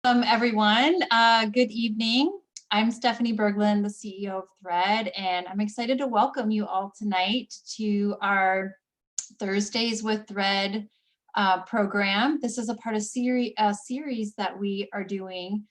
Welcome, everyone. Good evening. I'm Stephanie Berglund, the CEO of Thread, and I'm excited to welcome you all tonight to our Thursdays with Thread program. This is a part of a series that we are doing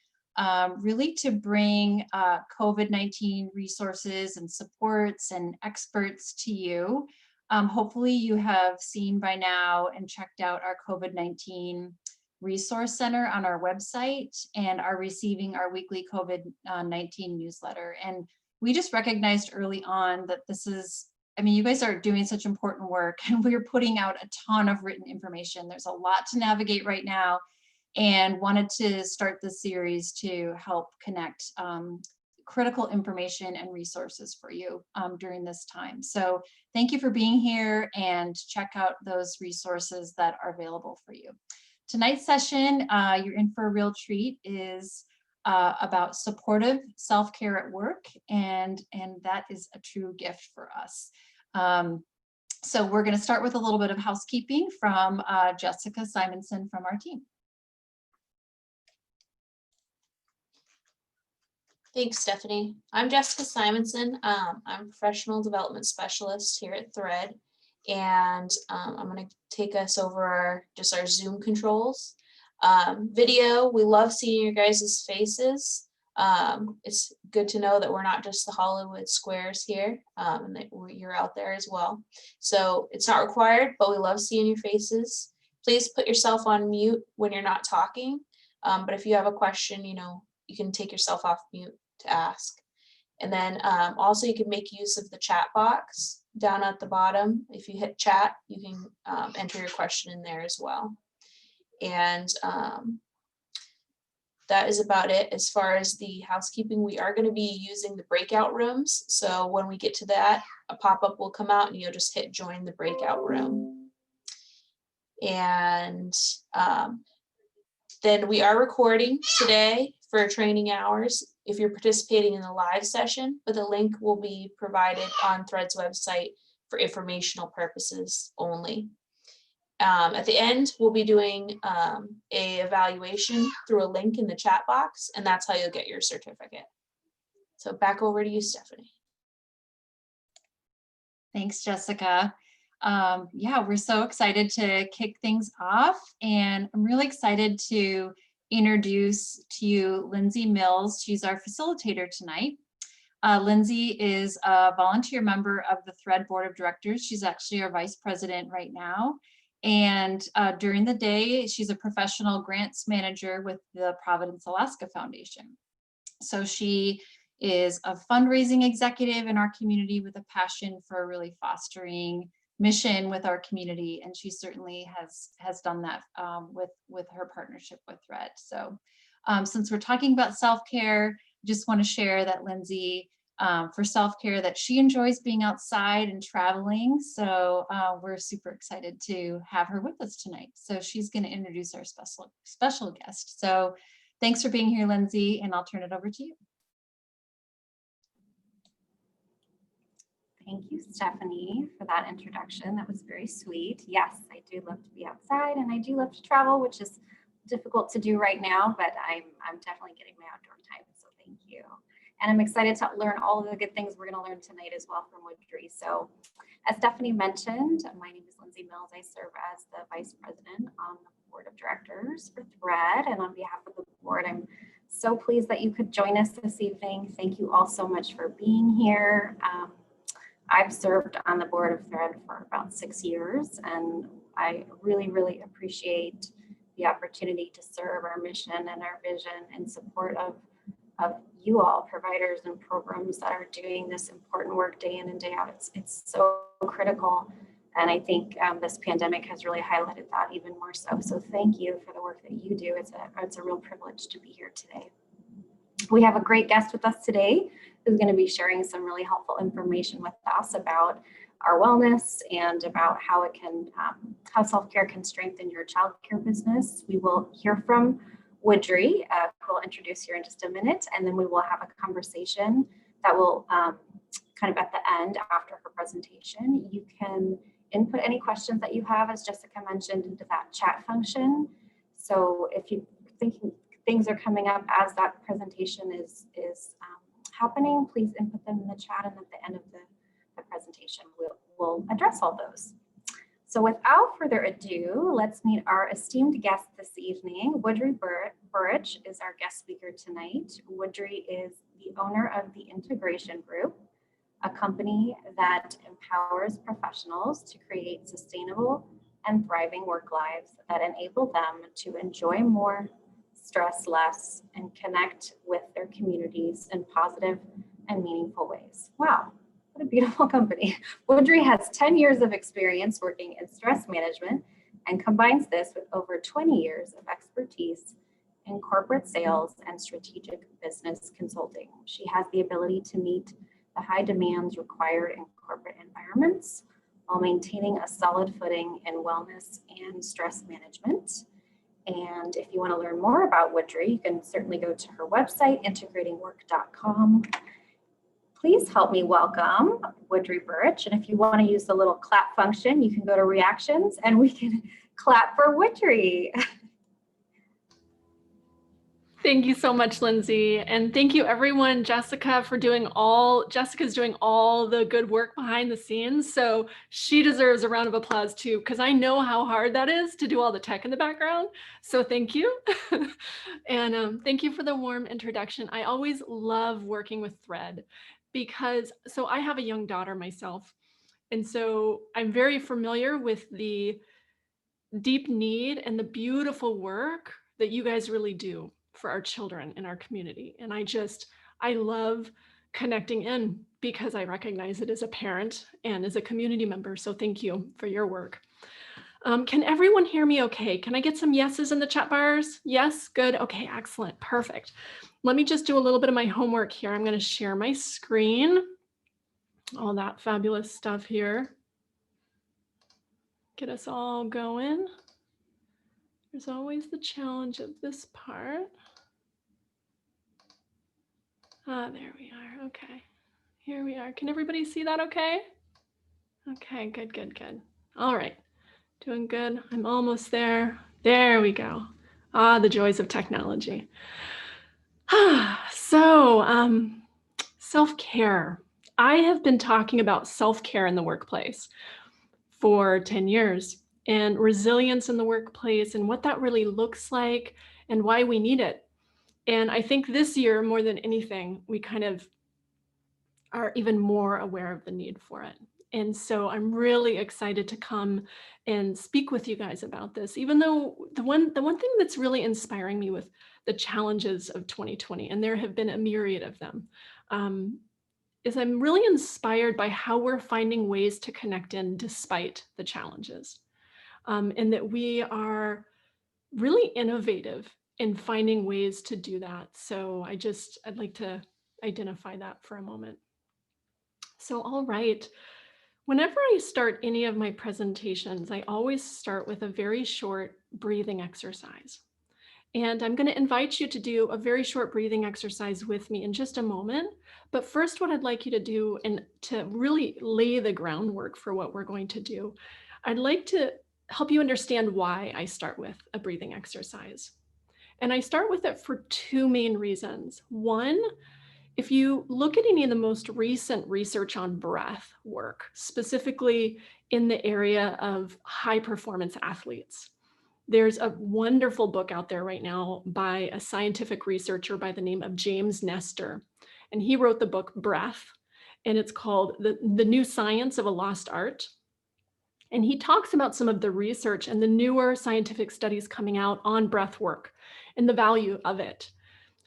really to bring COVID-19 resources and supports and experts to you. Hopefully you have seen by now and checked out our COVID-19 Resource Center on our website and are receiving our weekly COVID-19 newsletter. And we just recognized early on that this is, I mean, you guys are doing such important work and we're putting out a ton of written information. There's a lot to navigate right now and wanted to start this series to help connect critical information and resources for you during this time. So thank you for being here and check out those resources that are available for you. Tonight's session, you're in for a real treat, is about supportive self-care at work, and that is a true gift for us. So we're going to start with a little bit of housekeeping from Jessica Simonson from our team. Thanks, Stephanie. I'm Jessica Simonson. I'm a professional development specialist here at Thread. And I'm going to take us over just our Zoom controls. Video, we love seeing your guys' faces. It's good to know that we're not just the Hollywood squares here, and that you're out there as well. So it's not required, but we love seeing your faces. Please put yourself on mute when you're not talking. But if you have a question, you can take yourself off mute to ask. And then also you can make use of the chat box down at the bottom. If you hit chat, you can enter your question in there as well. And that is about it. As far as the housekeeping, we are going to be using the breakout rooms. So when we get to that, a pop-up will come out and you'll just hit join the breakout room. And then we are recording today for training hours if you're participating in the live session, but the link will be provided on Thread's website for informational purposes only. At the end, we'll be doing a evaluation through a link in the chat box, and that's how you'll get your certificate. So back over to you, Stephanie. Thanks, Jessica. Yeah, we're so excited to kick things off, and I'm really excited to introduce to you Lindsay Mills. She's our facilitator tonight. Lindsay is a volunteer member of the Thread Board of Directors. She's actually our vice president right now. And during the day, she's a professional grants manager with the Providence, Alaska Foundation. So she is a fundraising executive in our community with a passion for really fostering mission with our community, and she certainly has done that with her partnership with Thread. So since we're talking about self-care, I just want to share that Lindsay, for self-care, that she enjoys being outside and traveling. So we're super excited to have her with us tonight. So she's going to introduce our special guest. So thanks for being here, Lindsay, and I'll turn it over to you. Thank you, Stephanie, for that introduction. That was very sweet. Yes, I do love to be outside and I do love to travel, which is difficult to do right now, but I'm definitely getting my outdoor time, so thank you. And I'm excited to learn all of the good things we're going to learn tonight as well from Woodrie. So as Stephanie mentioned, my name is Lindsay Mills. I serve as the Vice President on the Board of Directors for Thread, and on behalf of the board, I'm so pleased that you could join us this evening. Thank you all so much for being here. I've served on the board of Thread for about 6 years, and I really, really appreciate the opportunity to serve our mission and our vision in support of you all, providers and programs that are doing this important work day in and day out. It's so critical, and I think this pandemic has really highlighted that even more so. So thank you for the work that you do. It's a real privilege to be here today. We have a great guest with us today who's going to be sharing some really helpful information with us about our wellness and about how it can, how self-care can strengthen your childcare business. We will hear from Woodrie, who we'll introduce here in just a minute, and then we will have a conversation that will kind of at the end after her presentation. You can input any questions that you have, as Jessica mentioned, into that chat function. So if you're thinking things are coming up as that presentation is happening, please input them in the chat, and at the end of the presentation, we'll address all those. So without further ado, let's meet our esteemed guest this evening. Woodrie Burich is our guest speaker tonight. Woodrie is the owner of the Integration Group, a company that empowers professionals to create sustainable and thriving work lives that enable them to enjoy more, stress less, and connect with their communities in positive and meaningful ways. Wow. What a beautiful company. Woodrie has 10 years of experience working in stress management and combines this with over 20 years of expertise in corporate sales and strategic business consulting. She has the ability to meet the high demands required in corporate environments while maintaining a solid footing in wellness and stress management. And if you want to learn more about Woodrie, you can certainly go to her website, integratingwork.com. Please help me welcome Woodrie Burich. And if you want to use the little clap function, you can go to reactions and we can clap for Woodrie. Thank you so much, Lindsay. And thank you everyone, Jessica's doing all the good work behind the scenes. So she deserves a round of applause too, because I know how hard that is to do all the tech in the background. So thank you. And thank you for the warm introduction. I always love working with Thread because, so I have a young daughter myself. And so I'm very familiar with the deep need and the beautiful work that you guys really do for our children in our community. And I love connecting in because I recognize it as a parent and as a community member. So thank you for your work. Can everyone hear me okay? Can I get some yeses in the chat bars? Yes, good. Okay, excellent, perfect. Let me just do a little bit of my homework here. I'm going to share my screen, all that fabulous stuff here. Get us all going. There's always the challenge of this part. Ah, there we are. Okay, here we are. Can everybody see that okay? Okay, good, good, good. All right, doing good. I'm almost there. There we go. Ah, the joys of technology. So, self-care. I have been talking about self-care in the workplace for 10 years and resilience in the workplace and what that really looks like and why we need it. And I think this year, more than anything, we kind of are even more aware of the need for it. And so I'm really excited to come and speak with you guys about this, even though the one thing that's really inspiring me with the challenges of 2020, and there have been a myriad of them, is I'm really inspired by how we're finding ways to connect in despite the challenges, and that we are really innovative in finding ways to do that. So I'd like to identify that for a moment. So, all right, whenever I start any of my presentations, I always start with a very short breathing exercise. And I'm going to invite you to do a very short breathing exercise with me in just a moment. But first, what I'd like you to do, and to really lay the groundwork for what we're going to do, I'd like to help you understand why I start with a breathing exercise. And I start with it for two main reasons. One, if you look at any of the most recent research on breath work, specifically in the area of high performance athletes, there's a wonderful book out there right now by a scientific researcher by the name of James Nestor. And he wrote the book Breath, and it's called The New Science of a Lost Art. And he talks about some of the research and the newer scientific studies coming out on breath work and the value of it.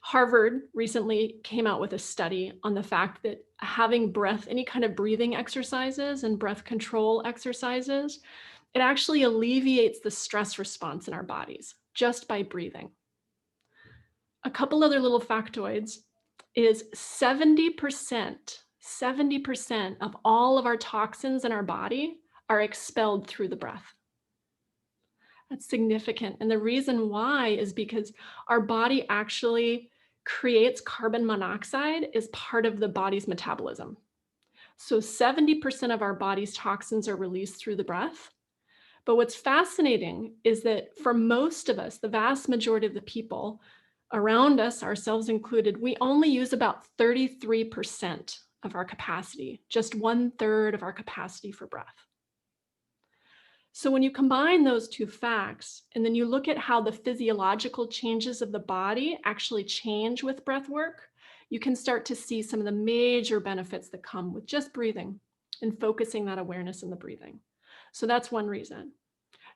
Harvard recently came out with a study on the fact that having breath, any kind of breathing exercises and breath control exercises, it actually alleviates the stress response in our bodies just by breathing. A couple other little factoids is 70% of all of our toxins in our body are expelled through the breath. That's significant. And the reason why is because our body actually creates carbon monoxide as part of the body's metabolism. So 70% of our body's toxins are released through the breath. But what's fascinating is that for most of us, the vast majority of the people, around us, ourselves included, we only use about 33% of our capacity, just 1/3 of our capacity for breath. So when you combine those two facts, and then you look at how the physiological changes of the body actually change with breath work, you can start to see some of the major benefits that come with just breathing and focusing that awareness in the breathing. So that's one reason.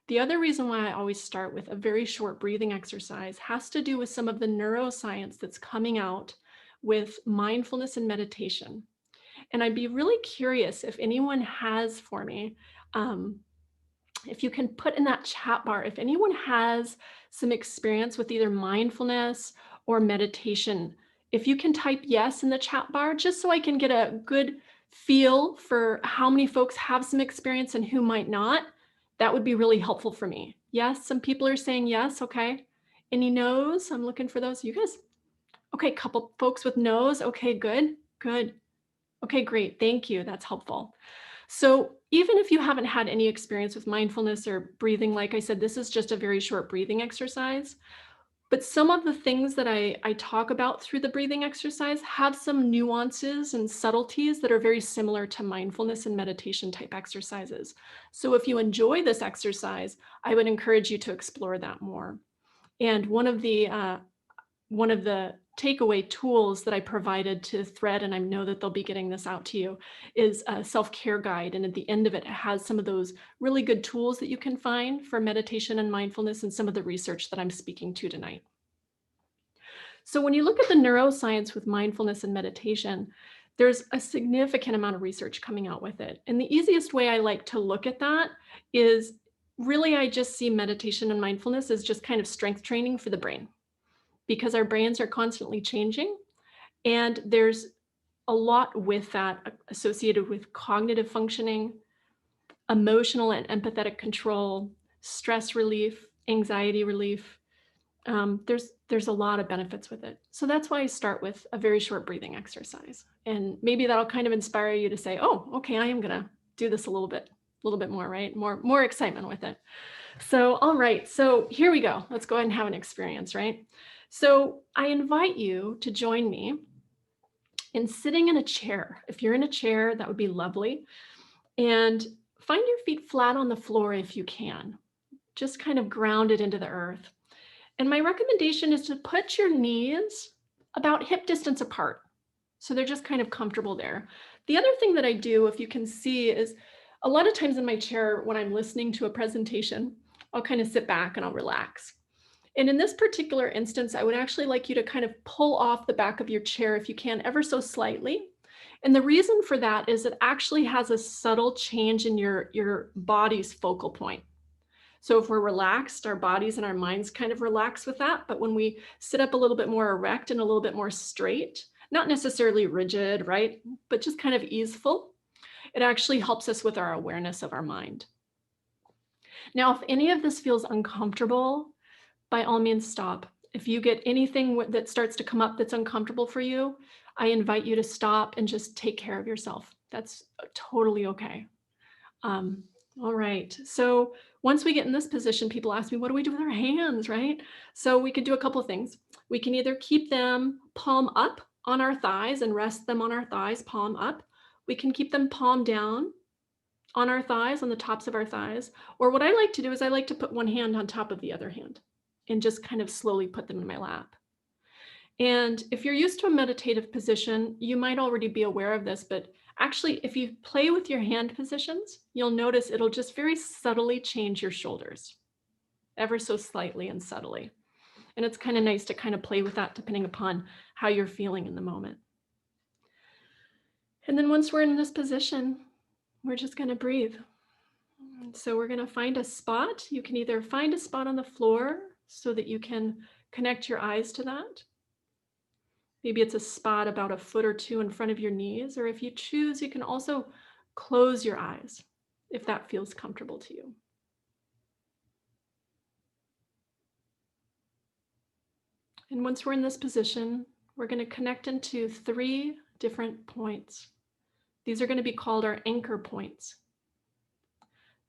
The other reason why I always start with a very short breathing exercise has to do with some of the neuroscience that's coming out with mindfulness and meditation. And I'd be really curious if anyone has for me, if you can put in that chat bar, if anyone has some experience with either mindfulness or meditation, if you can type yes in the chat bar, just so I can get a good feel for how many folks have some experience and who might not, that would be really helpful for me. Yes, some people are saying yes, okay. Any no's? I'm looking for those. You guys, okay, couple folks with no's. Okay, good, good. Okay, great, thank you, that's helpful. So even if you haven't had any experience with mindfulness or breathing, like I said, this is just a very short breathing exercise. But some of the things that I talk about through the breathing exercise have some nuances and subtleties that are very similar to mindfulness and meditation type exercises. So if you enjoy this exercise, I would encourage you to explore that more. And one of the takeaway tools that I provided to Thread, and I know that they'll be getting this out to you, is a self-care guide. And at the end of it, it has some of those really good tools that you can find for meditation and mindfulness and some of the research that I'm speaking to tonight. So when you look at the neuroscience with mindfulness and meditation, there's a significant amount of research coming out with it. And the easiest way I like to look at that is really, I just see meditation and mindfulness as just kind of strength training for the brain, because our brains are constantly changing. And there's a lot with that associated with cognitive functioning, emotional and empathetic control, stress relief, anxiety relief. There's a lot of benefits with it. So that's why I start with a very short breathing exercise. And maybe that'll kind of inspire you to say, oh, okay, I am gonna do this a little bit more, right? More excitement with it. So, all right, so here we go. Let's go ahead and have an experience, right? So I invite you to join me in sitting in a chair. If you're in a chair, that would be lovely. And find your feet flat on the floor if you can, just kind of grounded into the earth. And my recommendation is to put your knees about hip distance apart, so they're just kind of comfortable there. The other thing that I do, if you can see, is a lot of times in my chair when I'm listening to a presentation, I'll kind of sit back and I'll relax. And in this particular instance, I would actually like you to kind of pull off the back of your chair if you can, ever so slightly. And the reason for that is it actually has a subtle change in your body's focal point. So if we're relaxed, our bodies and our minds kind of relax with that. But when we sit up a little bit more erect and a little bit more straight, not necessarily rigid, right? But just kind of easeful, it actually helps us with our awareness of our mind. Now, if any of this feels uncomfortable, by all means stop. If you get anything that starts to come up that's uncomfortable for you, I invite you to stop and just take care of yourself. That's totally okay. All right, so once we get in this position, people ask me, what do we do with our hands, right? So we could do a couple of things. We can either keep them palm up on our thighs and rest them on our thighs, palm up. We can keep them palm down on our thighs, on the tops of our thighs. Or what I like to do is I like to put one hand on top of the other hand and just kind of slowly put them in my lap. And if you're used to a meditative position, you might already be aware of this, but actually, if you play with your hand positions, you'll notice it'll just very subtly change your shoulders, ever so slightly and subtly. And it's kind of nice to kind of play with that depending upon how you're feeling in the moment. And then once we're in this position, we're just going to breathe. So we're going to find a spot. You can either find a spot on the floor so that you can connect your eyes to that. Maybe it's a spot about a foot or two in front of your knees, or if you choose, you can also close your eyes if that feels comfortable to you. And once we're in this position, we're going to connect into 3 different points. These are going to be called our anchor points.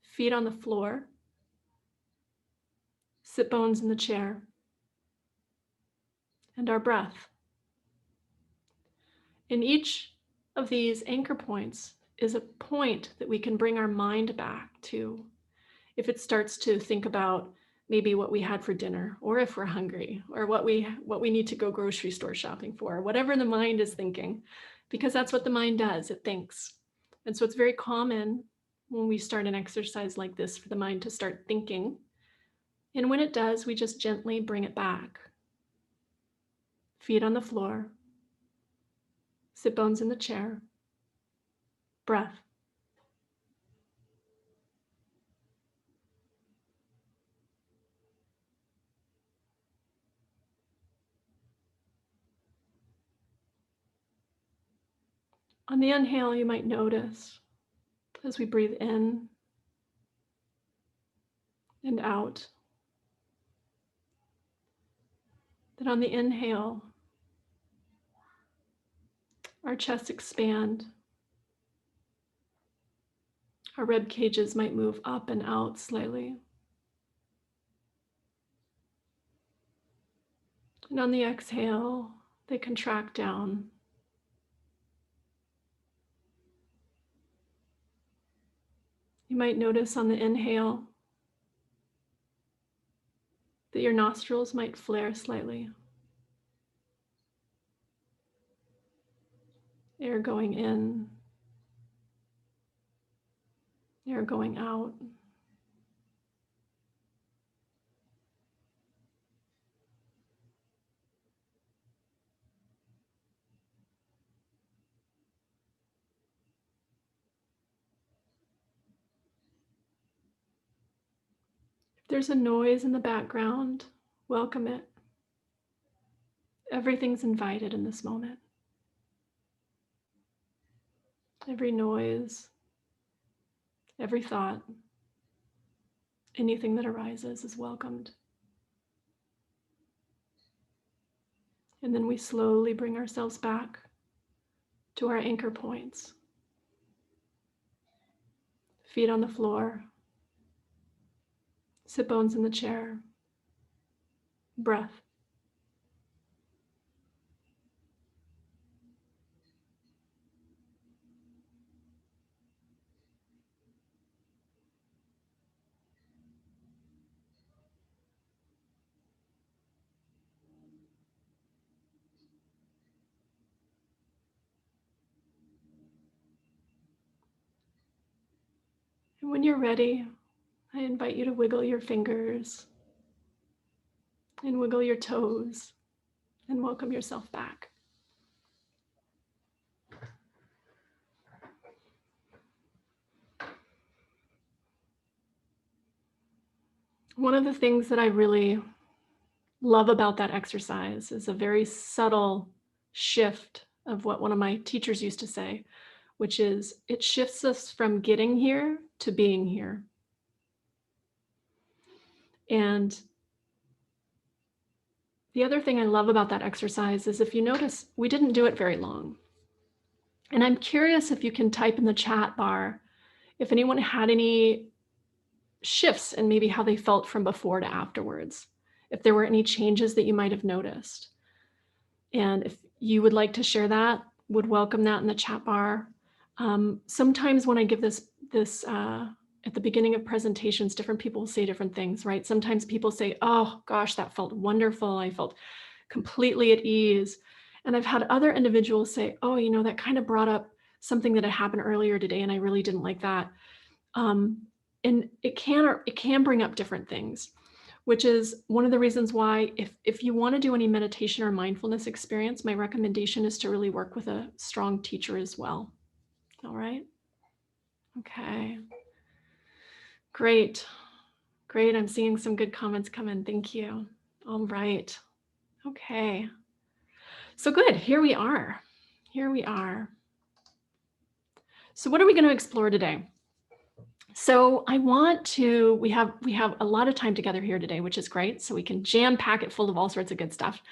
Feet on the floor, sit bones in the chair, and our breath. In each of these anchor points is a point that we can bring our mind back to if it starts to think about maybe what we had for dinner, or if we're hungry, or what we need to go grocery store shopping for, whatever the mind is thinking, because that's what the mind does, it thinks. And so it's very common when we start an exercise like this for the mind to start thinking. And when it does, we just gently bring it back. Feet on the floor, sit bones in the chair, breath. On the inhale, you might notice as we breathe in and out that on the inhale, our chests expand. Our rib cages might move up and out slightly. And on the exhale, they contract down. You might notice on the inhale that your nostrils might flare slightly. Air going in, air going out. If there's a noise in the background, welcome it. Everything's invited in this moment. Every noise, every thought, anything that arises is welcomed. And then we slowly bring ourselves back to our anchor points. Feet on the floor, sit bones in the chair, breath. And when you're ready, I invite you to wiggle your fingers and wiggle your toes and welcome yourself back. One of the things that I really love about that exercise is a very subtle shift of what one of my teachers used to say, which is it shifts us from getting here to being here. And the other thing I love about that exercise is if you notice, we didn't do it very long. And I'm curious if you can type in the chat bar if anyone had any shifts in maybe how they felt from before to afterwards, if there were any changes that you might have noticed. And if you would like to share that, would welcome that in the chat bar. Sometimes when I give this at the beginning of presentations, different people will say different things, right? Sometimes people say, oh gosh, that felt wonderful. I felt completely at ease. And I've had other individuals say, oh, you know, that kind of brought up something that had happened earlier today and I really didn't like that. And it can bring up different things, which is one of the reasons why if you want to do any meditation or mindfulness experience, my recommendation is to really work with a strong teacher as well. All right. Okay. Great. Great. I'm seeing some good comments come in. Thank you. All right. Okay. So good. Here we are. Here we are. So what are we going to explore today? So I want to, we have a lot of time together here today, which is great. So we can jam pack it full of all sorts of good stuff.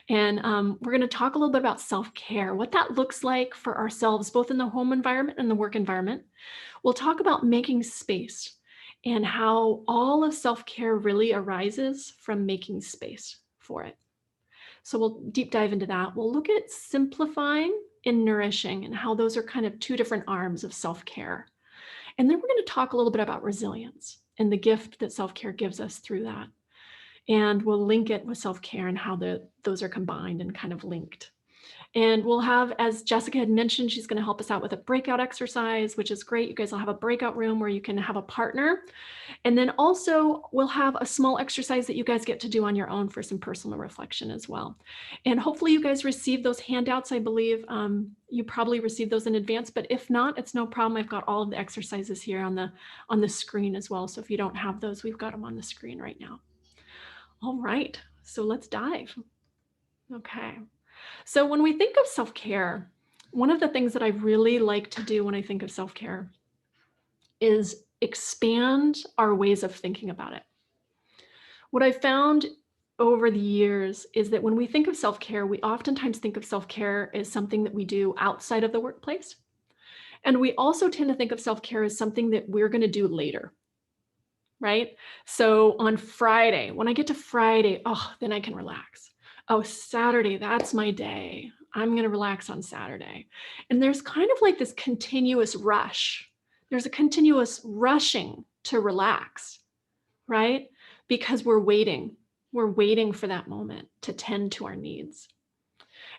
And we're going to talk a little bit about self-care, what that looks like for ourselves, both in the home environment and the work environment. We'll talk about making space and how all of self-care really arises from making space for it. So we'll deep dive into that. We'll look at simplifying and nourishing and how those are kind of two different arms of self-care. And then we're going to talk a little bit about resilience and the gift that self-care gives us through that. And we'll link it with self-care and how those are combined and kind of linked. And we'll have, as Jessica had mentioned, she's going to help us out with a breakout exercise, which is great. You guys will have a breakout room where you can have a partner. And then also we'll have a small exercise that you guys get to do on your own for some personal reflection as well. And hopefully you guys received those handouts. I believe you probably received those in advance, but if not, it's no problem. I've got all of the exercises here on the screen as well. So if you don't have those, we've got them on the screen right now. All right, so let's dive. Okay. So when we think of self-care, one of the things that I really like to do when I think of self-care is expand our ways of thinking about it. What I've found over the years is that when we think of self-care, we oftentimes think of self-care as something that we do outside of the workplace. And we also tend to think of self-care as something that we're going to do later, right? So on Friday, when I get to Friday, oh, then I can relax. Oh, Saturday, that's my day. I'm going to relax on Saturday. And there's kind of like this continuous rush. There's a continuous rushing to relax, right? Because we're waiting. We're waiting for that moment to tend to our needs.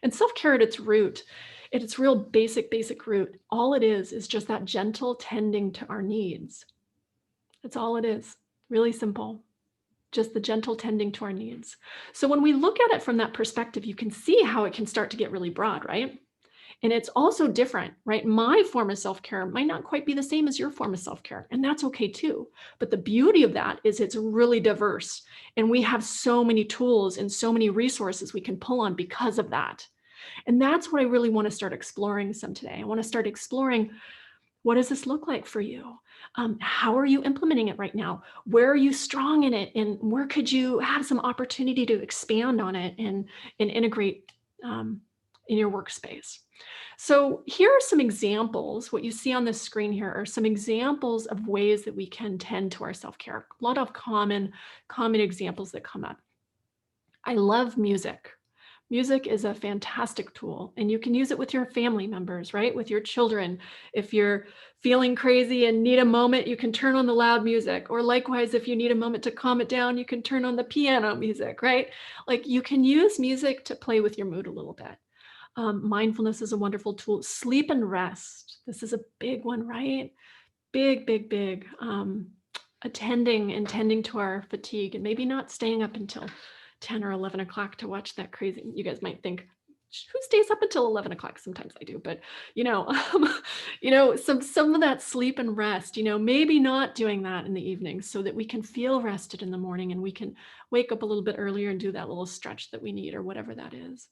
And self-care at its root, at its real basic root, all it is just that gentle tending to our needs. That's all it is. Really simple. Just the gentle tending to our needs. So when we look at it from that perspective, you can see how it can start to get really broad, right? And it's also different, right? My form of self-care might not quite be the same as your form of self-care, and that's okay too. But the beauty of that is it's really diverse, and we have so many tools and so many resources we can pull on because of that. And that's what I really want to start exploring some today. I want to start exploring, what does this look like for you? How are you implementing it right now? Where are you strong in it? And where could you have some opportunity to expand on it and integrate in your workspace? So here are some examples. What you see on the screen here are some examples of ways that we can tend to our self-care. A lot of common examples that come up. I love music. Music is a fantastic tool, and you can use it with your family members, right? With your children. If you're feeling crazy and need a moment, you can turn on the loud music. Or likewise, if you need a moment to calm it down, you can turn on the piano music, right? Like you can use music to play with your mood a little bit. Mindfulness is a wonderful tool. Sleep and rest. This is a big one, right? Big. Attending to our fatigue and maybe not staying up until 10 or 11 o'clock to watch that crazy. You guys might think, who stays up until 11 o'clock? Sometimes I do, but some of that sleep and rest, maybe not doing that in the evening so that we can feel rested in the morning and we can wake up a little bit earlier and do that little stretch that we need or whatever that is.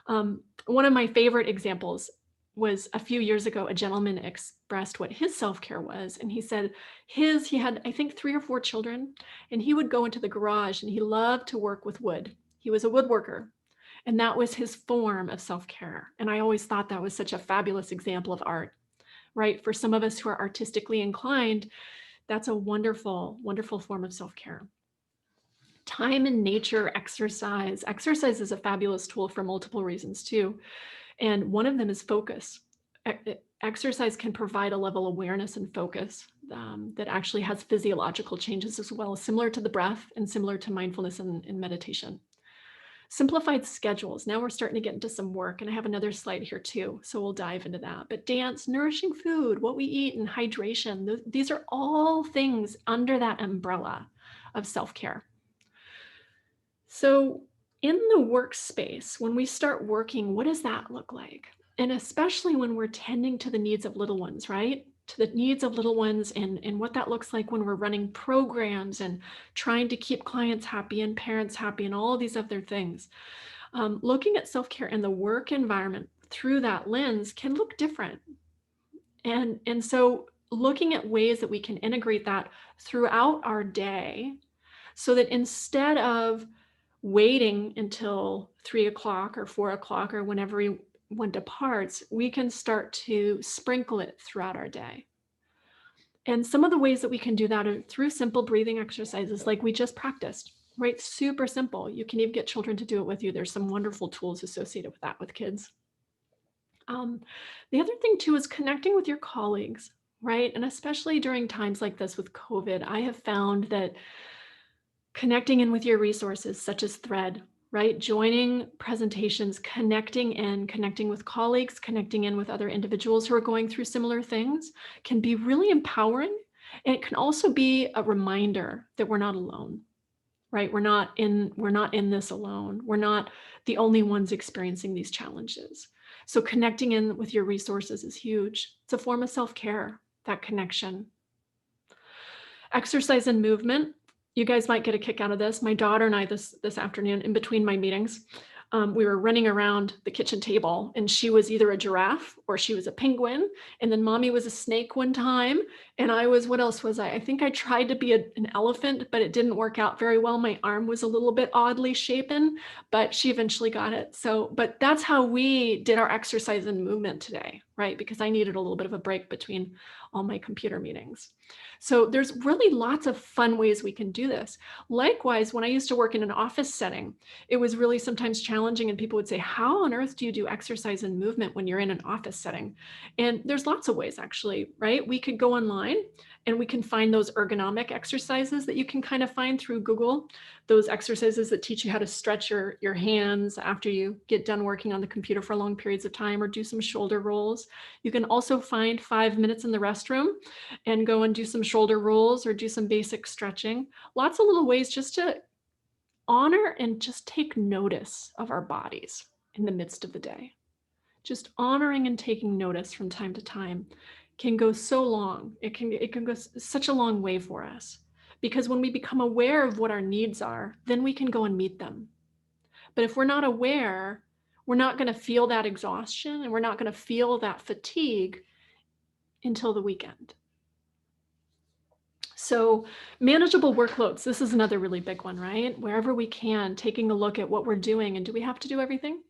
One of my favorite examples was a few years ago, a gentleman expressed what his self-care was. And he said he had, I think, 3 or 4 children, and he would go into the garage and he loved to work with wood. He was a woodworker, and that was his form of self-care. And I always thought that was such a fabulous example of art, right? For some of us who are artistically inclined, that's a wonderful, wonderful form of self-care. Time in nature, exercise. Exercise is a fabulous tool for multiple reasons too. And one of them is focus. Exercise can provide a level of awareness and focus that actually has physiological changes as well, similar to the breath and similar to mindfulness and meditation. Simplified schedules. Now we're starting to get into some work, and I have another slide here too, so we'll dive into that. But dance, nourishing food, what we eat, and hydration, these are all things under that umbrella of self-care. So in the workspace, when we start working, what does that look like? And especially when we're tending to the needs of little ones, right? To the needs of little ones and what that looks like when we're running programs and trying to keep clients happy and parents happy and all these other things. Looking at self-care in the work environment through that lens can look different. And so looking at ways that we can integrate that throughout our day so that instead of waiting until 3 o'clock or 4 o'clock or whenever one departs, we can start to sprinkle it throughout our day. And some of the ways that we can do that are through simple breathing exercises like we just practiced. right? Super simple. You can even get children to do it with you. There's some wonderful tools associated with that with kids. The other thing too is connecting with your colleagues, right? And especially during times like this with COVID, I have found that connecting in with your resources, such as Thread, right? Joining presentations, connecting with colleagues, connecting in with other individuals who are going through similar things can be really empowering. And it can also be a reminder that we're not alone, right? We're not in this alone. We're not the only ones experiencing these challenges. So connecting in with your resources is huge. It's a form of self-care, that connection. Exercise and movement. You guys might get a kick out of this. My daughter and I this afternoon, in between my meetings, we were running around the kitchen table, and she was either a giraffe or she was a penguin. And then mommy was a snake one time. And I was, what else was I? I think I tried to be an elephant, but it didn't work out very well. My arm was a little bit oddly shapen, but she eventually got it. So, but that's how we did our exercise and movement today, right? Because I needed a little bit of a break between all my computer meetings. So there's really lots of fun ways we can do this. Likewise, when I used to work in an office setting, it was really sometimes challenging, and people would say, how on earth do you do exercise and movement when you're in an office setting? And there's lots of ways, actually, right? We could go online and we can find those ergonomic exercises that you can kind of find through Google, those exercises that teach you how to stretch your hands after you get done working on the computer for long periods of time, or do some shoulder rolls. You can also find 5 minutes in the restroom and go and do some shoulder rolls or do some basic stretching. Lots of little ways just to honor and just take notice of our bodies in the midst of the day. Just honoring and taking notice from time to time can go so long. It can go such a long way for us, because when we become aware of what our needs are, then we can go and meet them. But if we're not aware, we're not going to feel that exhaustion, and we're not going to feel that fatigue until the weekend. So manageable workloads, this is another really big one, right? Wherever we can, taking a look at what we're doing, and do we have to do everything?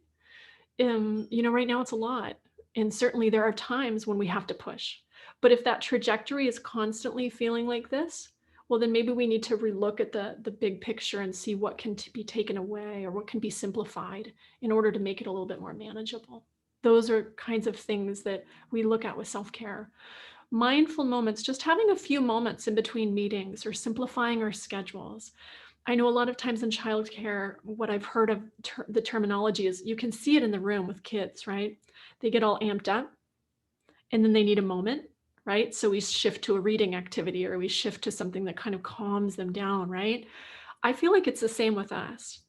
Right now it's a lot. And certainly there are times when we have to push. But if that trajectory is constantly feeling like this, well, then maybe we need to relook at the big picture and see what can be taken away or what can be simplified in order to make it a little bit more manageable. Those are kinds of things that we look at with self-care. Mindful moments, just having a few moments in between meetings or simplifying our schedules. I know a lot of times in childcare, what I've heard of the terminology is, you can see it in the room with kids, right? They get all amped up and then they need a moment, right? So we shift to a reading activity, or we shift to something that kind of calms them down, right? I feel like it's the same with us.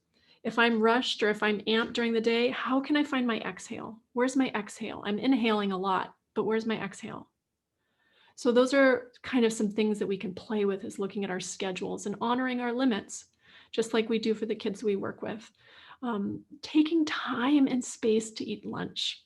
If I'm rushed or if I'm amped during the day, how can I find my exhale? Where's my exhale? I'm inhaling a lot, but where's my exhale? So those are kind of some things that we can play with, is looking at our schedules and honoring our limits, just like we do for the kids we work with. Taking time and space to eat lunch.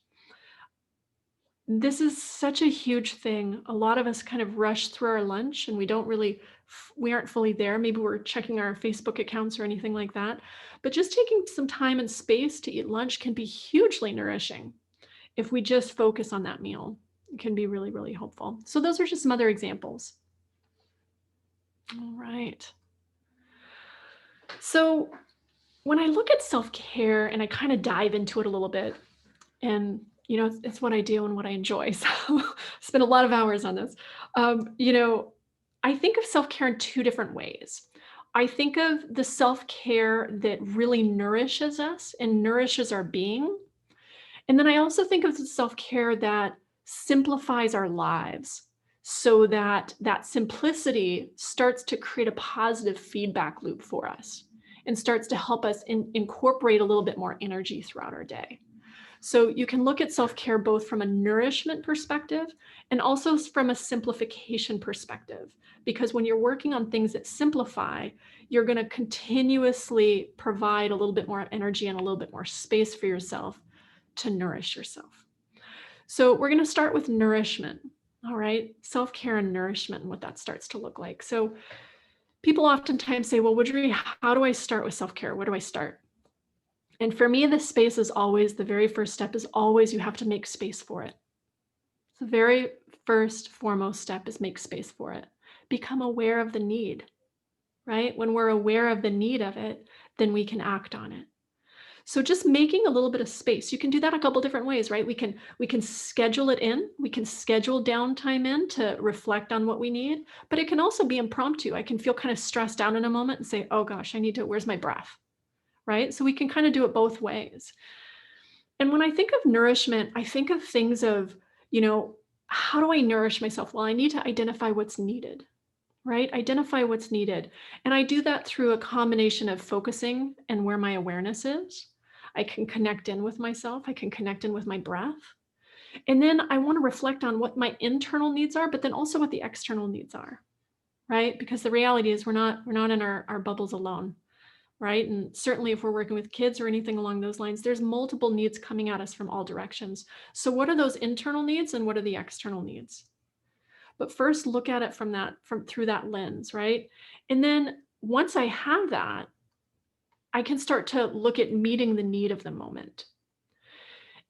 This is such a huge thing. A lot of us kind of rush through our lunch and we aren't fully there. Maybe we're checking our Facebook accounts or anything like that. But just taking some time and space to eat lunch can be hugely nourishing if we just focus on that meal. It can be really, really helpful. So those are just some other examples. All right. So when I look at self-care and I kind of dive into it a little bit, and it's what I do and what I enjoy. So I spend a lot of hours on this. I think of self-care in two different ways. I think of the self-care that really nourishes us and nourishes our being. And then I also think of the self-care that simplifies our lives, so that simplicity starts to create a positive feedback loop for us and starts to help us incorporate a little bit more energy throughout our day. So you can look at self-care both from a nourishment perspective and also from a simplification perspective, because when you're working on things that simplify, you're going to continuously provide a little bit more energy and a little bit more space for yourself to nourish yourself. So we're going to start with nourishment. All right, self-care and nourishment and what that starts to look like. So people oftentimes say, well, Woodrie, how do I start with self-care? Where do I start? And for me, the space is always, the very first step is always, you have to make space for it. The very first foremost step is make space for it. Become aware of the need, right? When we're aware of the need of it, then we can act on it. So just making a little bit of space. You can do that a couple different ways, right? We can schedule it in. We can schedule downtime in to reflect on what we need, but it can also be impromptu. I can feel kind of stressed out in a moment and say, "Oh gosh, where's my breath?" Right? So we can kind of do it both ways. And when I think of nourishment, I think of things of, how do I nourish myself? Well, I need to identify what's needed, right? Identify what's needed. And I do that through a combination of focusing and where my awareness is. I can connect in with myself. I can connect in with my breath. And then I want to reflect on what my internal needs are, but then also what the external needs are, right? Because the reality is we're not in our bubbles alone, right? And certainly if we're working with kids or anything along those lines, there's multiple needs coming at us from all directions. So what are those internal needs and what are the external needs? But first look at it through that lens, right? And then once I have that, I can start to look at meeting the need of the moment.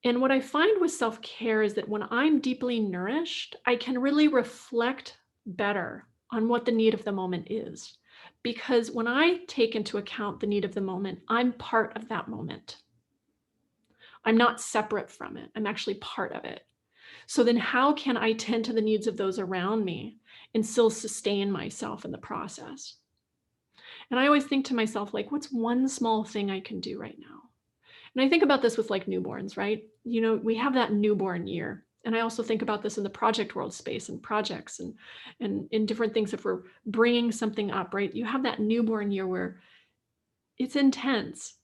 And what I find with self-care is that when I'm deeply nourished, I can really reflect better on what the need of the moment is. Because when I take into account the need of the moment, I'm part of that moment. I'm not separate from it. I'm actually part of it. So then how can I tend to the needs of those around me and still sustain myself in the process? And I always think to myself, like, what's one small thing I can do right now? And I think about this with like newborns, right? We have that newborn year. And I also think about this in the project world space and projects and in different things. If we're bringing something up, right? You have that newborn year where it's intense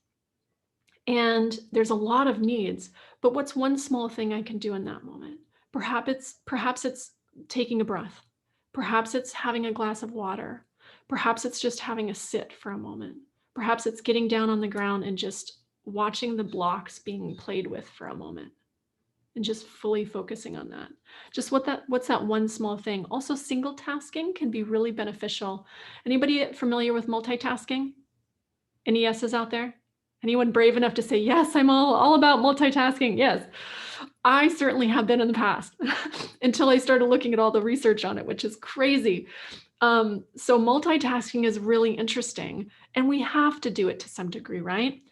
and there's a lot of needs, but what's one small thing I can do in that moment? Perhaps it's taking a breath. Perhaps it's having a glass of water. Perhaps it's just having a sit for a moment. Perhaps it's getting down on the ground and just watching the blocks being played with for a moment and just fully focusing on that. Just what's that one small thing? Also, single tasking can be really beneficial. Anybody familiar with multitasking? Any yeses out there? Anyone brave enough to say, yes, I'm all about multitasking? Yes, I certainly have been in the past until I started looking at all the research on it, which is crazy. So multitasking is really interesting and we have to do it to some degree, right?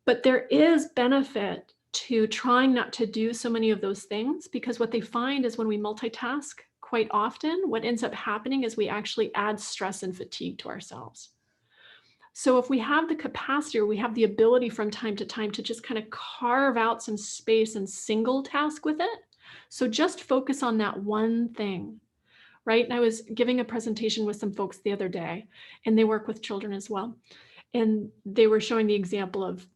But there is benefit to trying not to do so many of those things because what they find is when we multitask quite often, what ends up happening is we actually add stress and fatigue to ourselves. So if we have the capacity or we have the ability from time to time to just kind of carve out some space and single task with it, so just focus on that one thing, right? And I was giving a presentation with some folks the other day, and they work with children as well. And they were showing the example of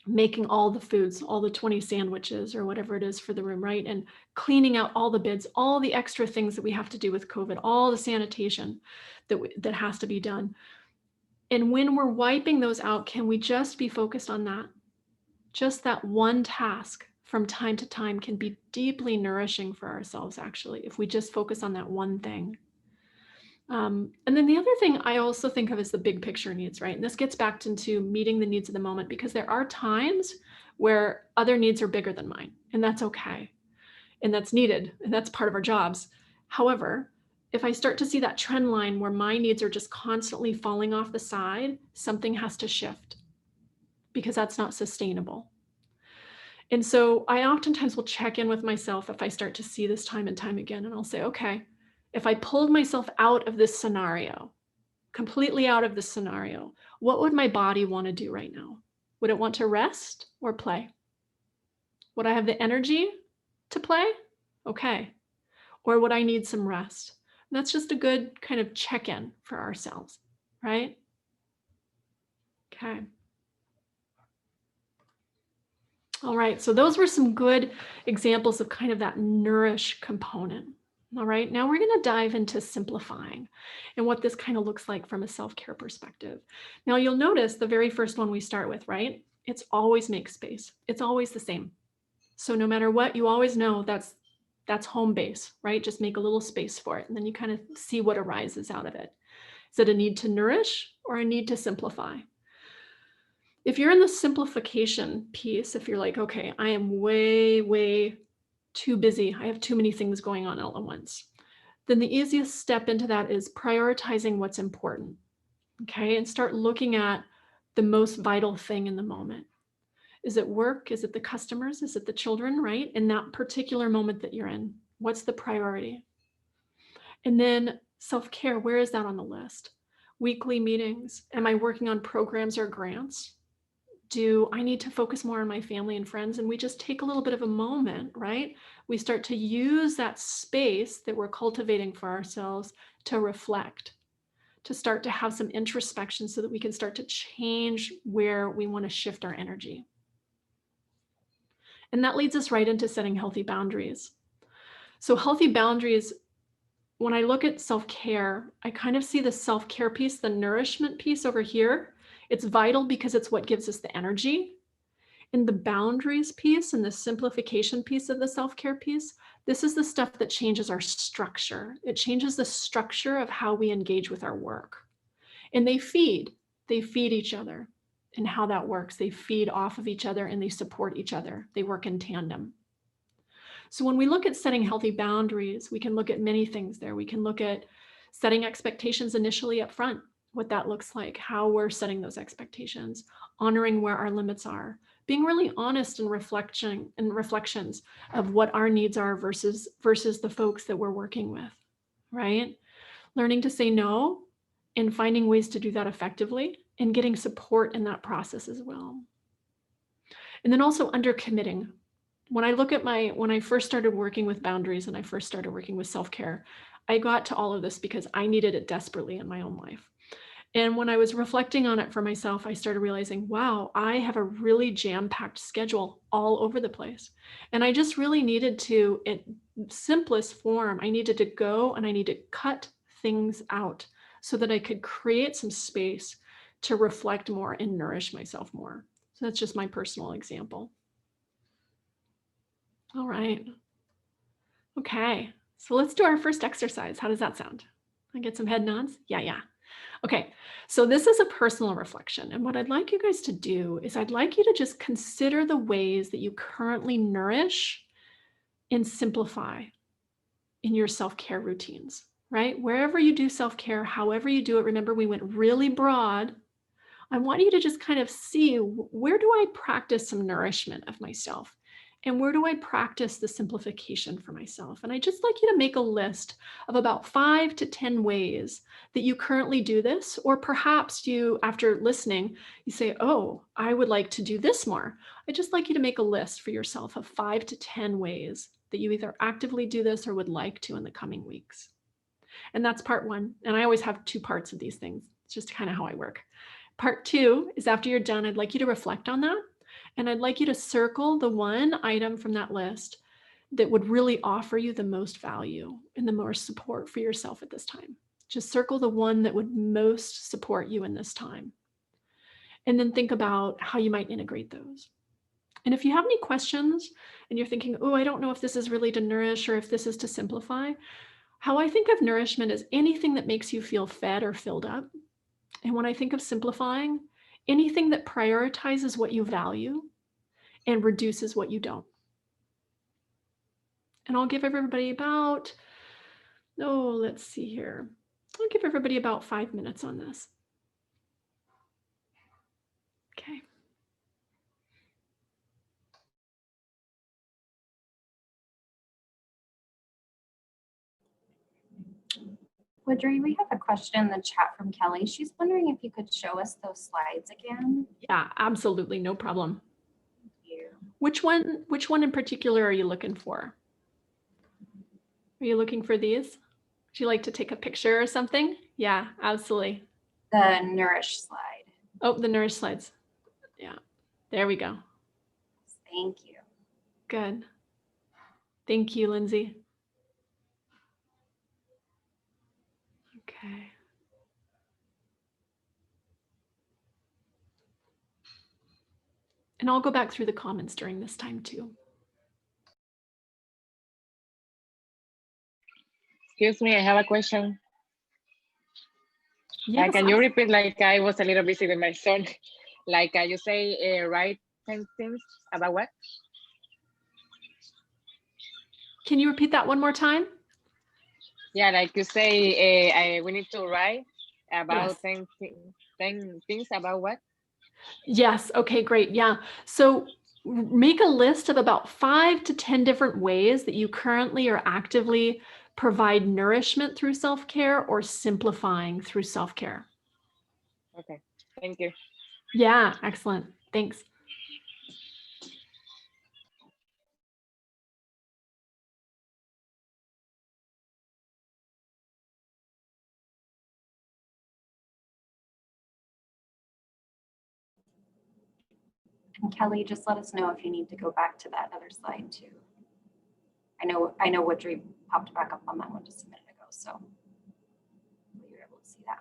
making all the foods, all the 20 sandwiches or whatever it is for the room, right? And cleaning out all the bids, all the extra things that we have to do with COVID, all the sanitation that has to be done. And when we're wiping those out, can we just be focused on that? Just that one task from time to time can be deeply nourishing for ourselves, actually, if we just focus on that one thing. And then the other thing I also think of is the big picture needs, right? And this gets back into meeting the needs of the moment because there are times where other needs are bigger than mine, and that's okay. And that's needed, and that's part of our jobs. However, if I start to see that trend line where my needs are just constantly falling off the side, something has to shift because that's not sustainable. And so I oftentimes will check in with myself if I start to see this time and time again, and I'll say, okay, if I pulled myself out of this scenario, completely out of this scenario, what would my body want to do right now? Would it want to rest or play? Would I have the energy to play? Okay. Or would I need some rest? And that's just a good kind of check-in for ourselves, right? Okay. All right, so those were some good examples of kind of that nourish component. All right, now we're going to dive into simplifying and what this kind of looks like from a self-care perspective. Now you'll notice the very first one we start with, right? It's always make space. It's always the same. So no matter what, you always know that's home base, right? Just make a little space for it and then you kind of see what arises out of it. Is it a need to nourish or a need to simplify? If you're in the simplification piece, if you're like, okay, I am way too busy, I have too many things going on all at once, then the easiest step into that is prioritizing what's important. Okay, and start looking at the most vital thing in the moment. Is it work? Is it the customers? Is it the children, right? In that particular moment that you're in, what's the priority? And then self-care, where is that on the list? Weekly meetings. Am I working on programs or grants? Do I need to focus more on my family and friends? And we just take a little bit of a moment, right? We start to use that space that we're cultivating for ourselves to reflect, to start to have some introspection so that we can start to change where we want to shift our energy. And that leads us right into setting healthy boundaries. So healthy boundaries, when I look at self-care, I kind of see the self-care piece, the nourishment piece over here. It's vital because it's what gives us the energy. And the boundaries piece and the simplification piece of the self-care piece, this is the stuff that changes our structure. It changes the structure of how we engage with our work. And they feed each other. And how that works, they feed off of each other and they support each other. They work in tandem. So when we look at setting healthy boundaries, we can look at many things there. We can look at setting expectations initially up front, what that looks like, how we're setting those expectations, honoring where our limits are, being really honest and reflections of what our needs are versus the folks that we're working with, right? Learning to say no and finding ways to do that effectively and getting support in that process as well. And then also undercommitting. When I look at when I first started working with boundaries and I first started working with self-care, I got to all of this because I needed it desperately in my own life. And when I was reflecting on it for myself, I started realizing, wow, I have a really jam-packed schedule all over the place. And I just really needed to, in simplest form, I needed to go and I need to cut things out so that I could create some space to reflect more and nourish myself more. So that's just my personal example. All right. Okay, so let's do our first exercise. How does that sound? I get some head nods? Yeah. Okay, so this is a personal reflection. And what I'd like you guys to do is I'd like you to just consider the ways that you currently nourish and simplify in your self-care routines, right? Wherever you do self-care, however you do it, remember we went really broad. I want you to just kind of see, where do I practice some nourishment of myself? And where do I practice the simplification for myself? And I just like you to make a list of about 5 to 10 ways that you currently do this, or perhaps you, after listening, you say, oh, I would like to do this more. I just like you to make a list for yourself of 5 to 10 ways that you either actively do this or would like to in the coming weeks. And that's part 1. And I always have 2 parts of these things. It's just kind of how I work. Part 2 is after you're done, I'd like you to reflect on that. And I'd like you to circle the one item from that list that would really offer you the most value and the most support for yourself at this time. Just circle the one that would most support you in this time. And then think about how you might integrate those. And if you have any questions and you're thinking, oh, I don't know if this is really to nourish or if this is to simplify, how I think of nourishment is anything that makes you feel fed or filled up. And when I think of simplifying, anything that prioritizes what you value and reduces what you don't. And I'll give everybody about, let's see here. I'll give everybody about 5 minutes on this. Okay. Woodrie, we have a question in the chat from Kelly. She's wondering if you could show us those slides again. Yeah, absolutely. No problem. Thank you. Which one in particular are you looking for? Are you looking for these? Would you like to take a picture or something? Yeah, absolutely. The nourish slide. Oh, the nourish slides. Yeah, there we go. Thank you. Good. Thank you, Lindsay. Okay. And I'll go back through the comments during this time too. Excuse me, I have a question. Yes, Can you repeat, like I was a little busy with my son, like you say right things about what? Can you repeat that one more time? Yeah, like you say we need to write about Yes. 10 things about what? Yes. Okay, great. Yeah. So make a list of about 5 to 10 different ways that you currently or actively provide nourishment through self-care or simplifying through self-care. Okay, thank you. Yeah, excellent. Thanks. And Kelly, just let us know if you need to go back to that other slide too. I know Woodrie popped back up on that one just a minute ago, so you're able to see that.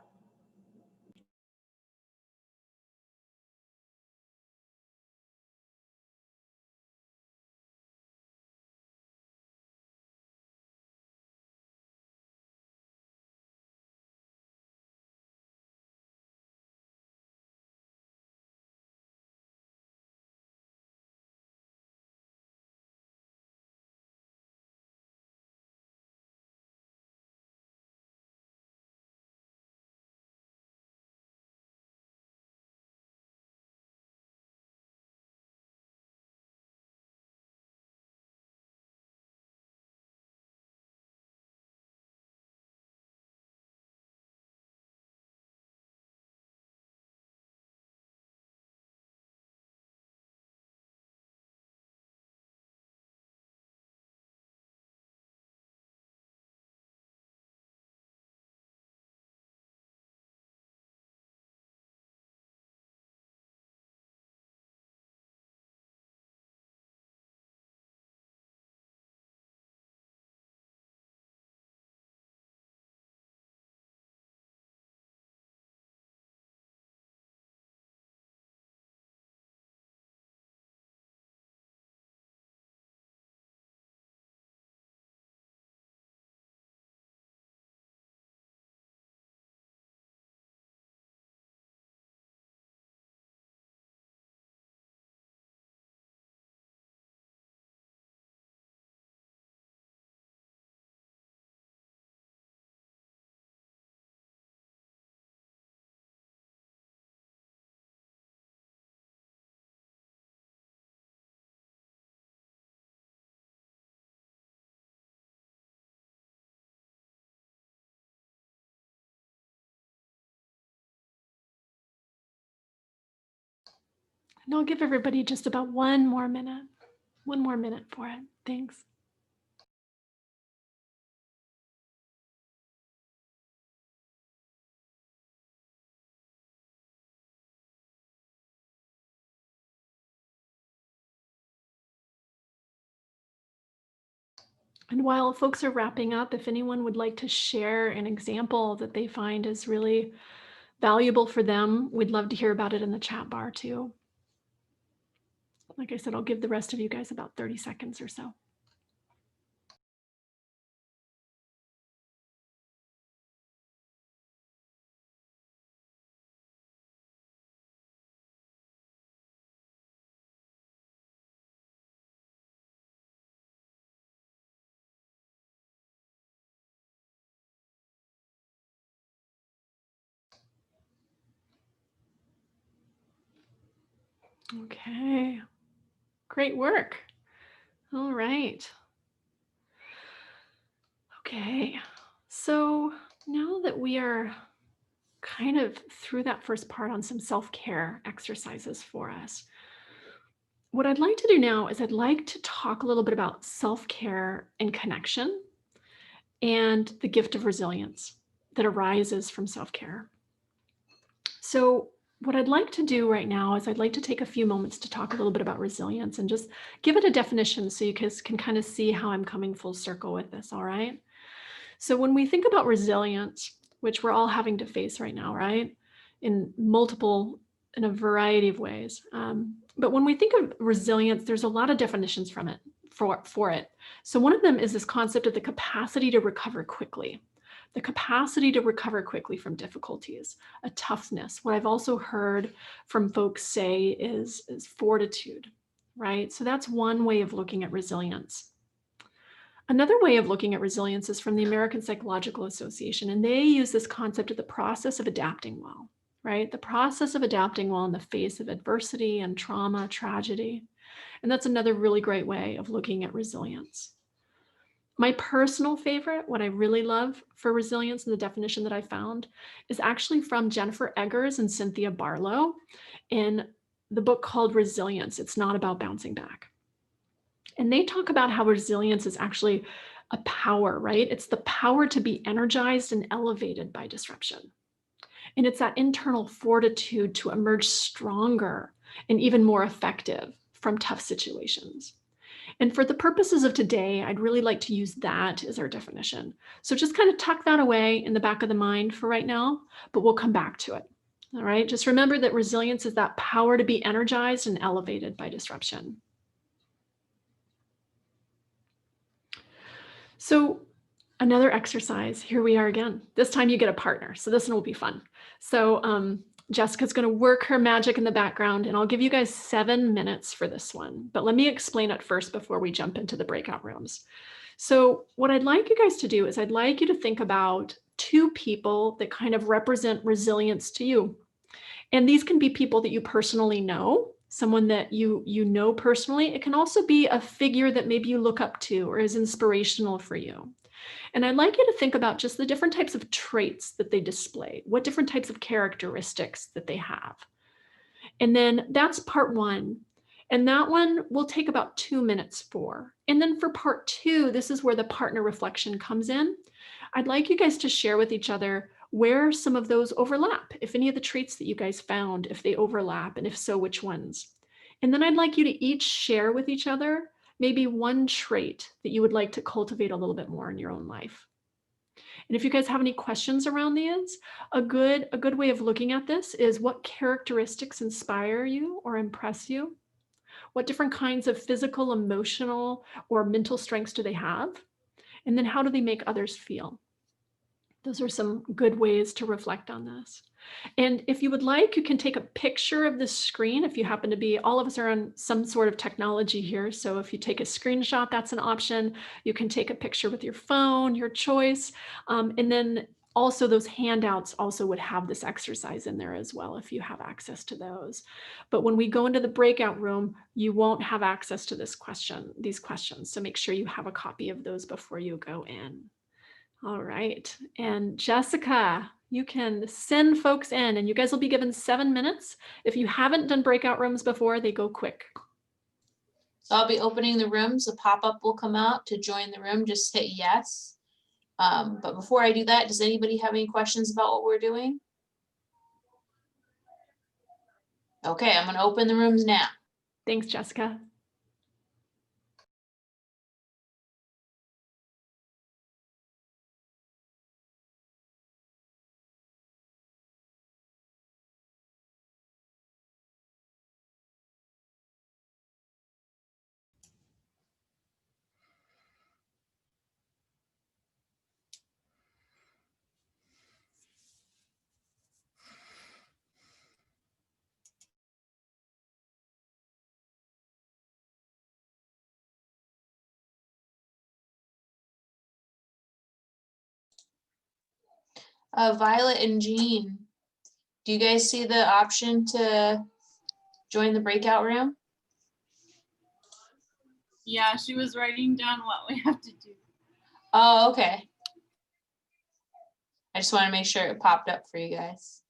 And I'll give everybody just about 1 more minute. 1 more minute for it. Thanks. And while folks are wrapping up, if anyone would like to share an example that they find is really valuable for them, we'd love to hear about it in the chat bar too. Like I said, I'll give the rest of you guys about 30 seconds or so. Okay, great work. All right. Okay, so now that we are kind of through that first part on some self-care exercises for us, what I'd like to do now is I'd like to talk a little bit about self-care and connection and the gift of resilience that arises from self-care. So what I'd like to do right now is I'd like to take a few moments to talk a little bit about resilience and just give it a definition so you guys can kind of see how I'm coming full circle with this, all right? So when we think about resilience, which we're all having to face right now, right? In a variety of ways. But when we think of resilience, there's a lot of definitions from it for it. So one of them is this concept of the capacity to recover quickly. The capacity to recover quickly from difficulties, a toughness. What I've also heard from folks say is fortitude, right? So that's one way of looking at resilience. Another way of looking at resilience is from the American Psychological Association, and they use this concept of the process of adapting well, right? The process of adapting well in the face of adversity and trauma, tragedy. And that's another really great way of looking at resilience. My personal favorite, what I really love for resilience and the definition that I found, is actually from Jennifer Eggers and Cynthia Barlow in the book called Resilience. It's Not About Bouncing Back. And they talk about how resilience is actually a power, right? It's the power to be energized and elevated by disruption. And it's that internal fortitude to emerge stronger and even more effective from tough situations. And for the purposes of today, I'd really like to use that as our definition. So just kind of tuck that away in the back of the mind for right now, but we'll come back to it. All right, just remember that resilience is that power to be energized and elevated by disruption. So another exercise, here we are again. This time you get a partner, so this one will be fun. So Jessica's going to work her magic in the background, and I'll give you guys 7 minutes for this one. But let me explain it first before we jump into the breakout rooms. So what I'd like you guys to do is I'd like you to think about 2 people that kind of represent resilience to you. And these can be people that you personally know, someone that you know personally. It can also be a figure that maybe you look up to or is inspirational for you. And I'd like you to think about just the different types of traits that they display, what different types of characteristics that they have. And then that's part 1. And that one will take about 2 minutes for. And then for part 2, this is where the partner reflection comes in. I'd like you guys to share with each other where some of those overlap, if any of the traits that you guys found, if they overlap, and if so, which ones. And then I'd like you to each share with each other maybe one trait that you would like to cultivate a little bit more in your own life. And if you guys have any questions around these, a good way of looking at this is what characteristics inspire you or impress you? What different kinds of physical, emotional, or mental strengths do they have? And then how do they make others feel? Those are some good ways to reflect on this. And if you would like, you can take a picture of the screen if you happen to be, all of us are on some sort of technology here. So if you take a screenshot, that's an option. You can take a picture with your phone, your choice. And then also those handouts also would have this exercise in there as well if you have access to those. But when we go into the breakout room, you won't have access to these questions. So make sure you have a copy of those before you go in. All right. And Jessica, you can send folks in and you guys will be given 7 minutes. If you haven't done breakout rooms before, they go quick. So I'll be opening the rooms. A pop-up will come out to join the room. Just hit yes. But before I do that, does anybody have any questions about what we're doing? Okay, I'm going to open the rooms now. Thanks, Jessica. Violet and Jean, do you guys see the option to join the breakout room? Yeah, she was writing down what we have to do. Oh, okay. I just want to make sure it popped up for you guys.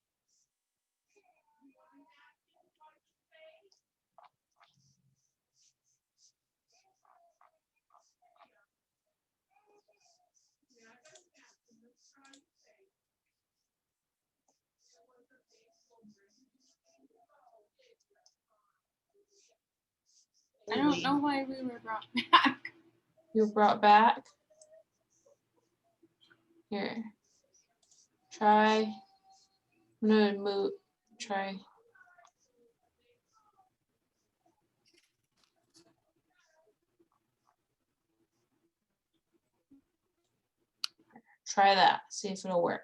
I don't know why we were brought back. You were brought back. Here. Try. I'm gonna move. Try. Try that. See if it'll work.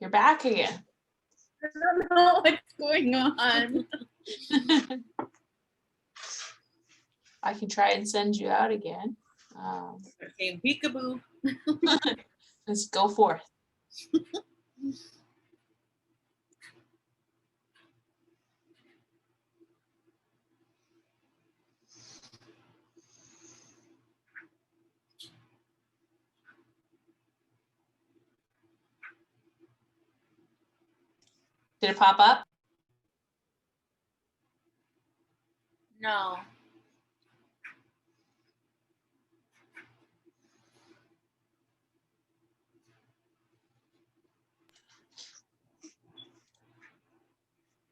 You're back again. I don't know what's going on. I can try and send you out again. Okay, peekaboo. Let's go forth. Did it pop up? No.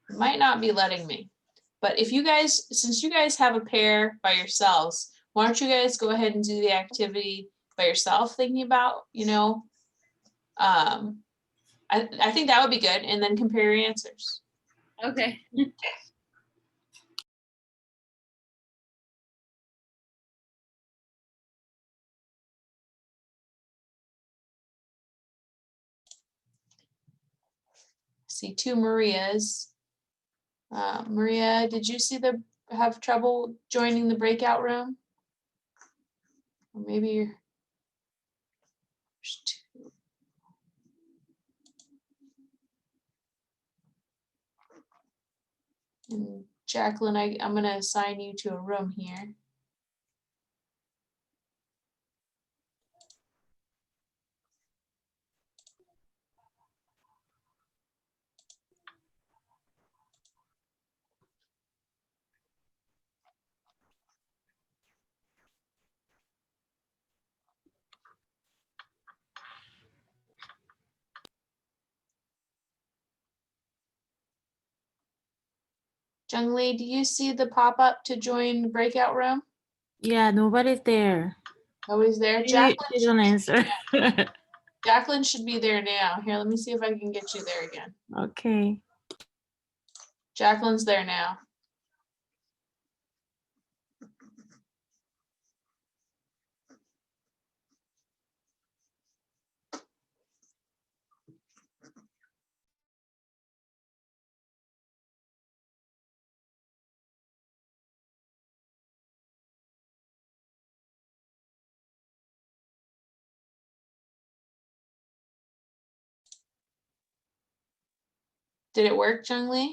It might not be letting me. But if you guys, since you guys have a pair by yourselves, why don't you guys go ahead and do the activity by yourself, thinking about, I think that would be good, and then compare your answers. Okay. See two Marias. Maria, did you have trouble joining the breakout room? Or maybe there's two. And Jacqueline, I'm gonna assign you to a room here. Junglee, do you see the pop-up to join the breakout room? Yeah, nobody's there. Nobody's there. She don't answer. Jacqueline should be there now. Here, let me see if I can get you there again. Okay. Jacqueline's there now. Did it work, Junglee?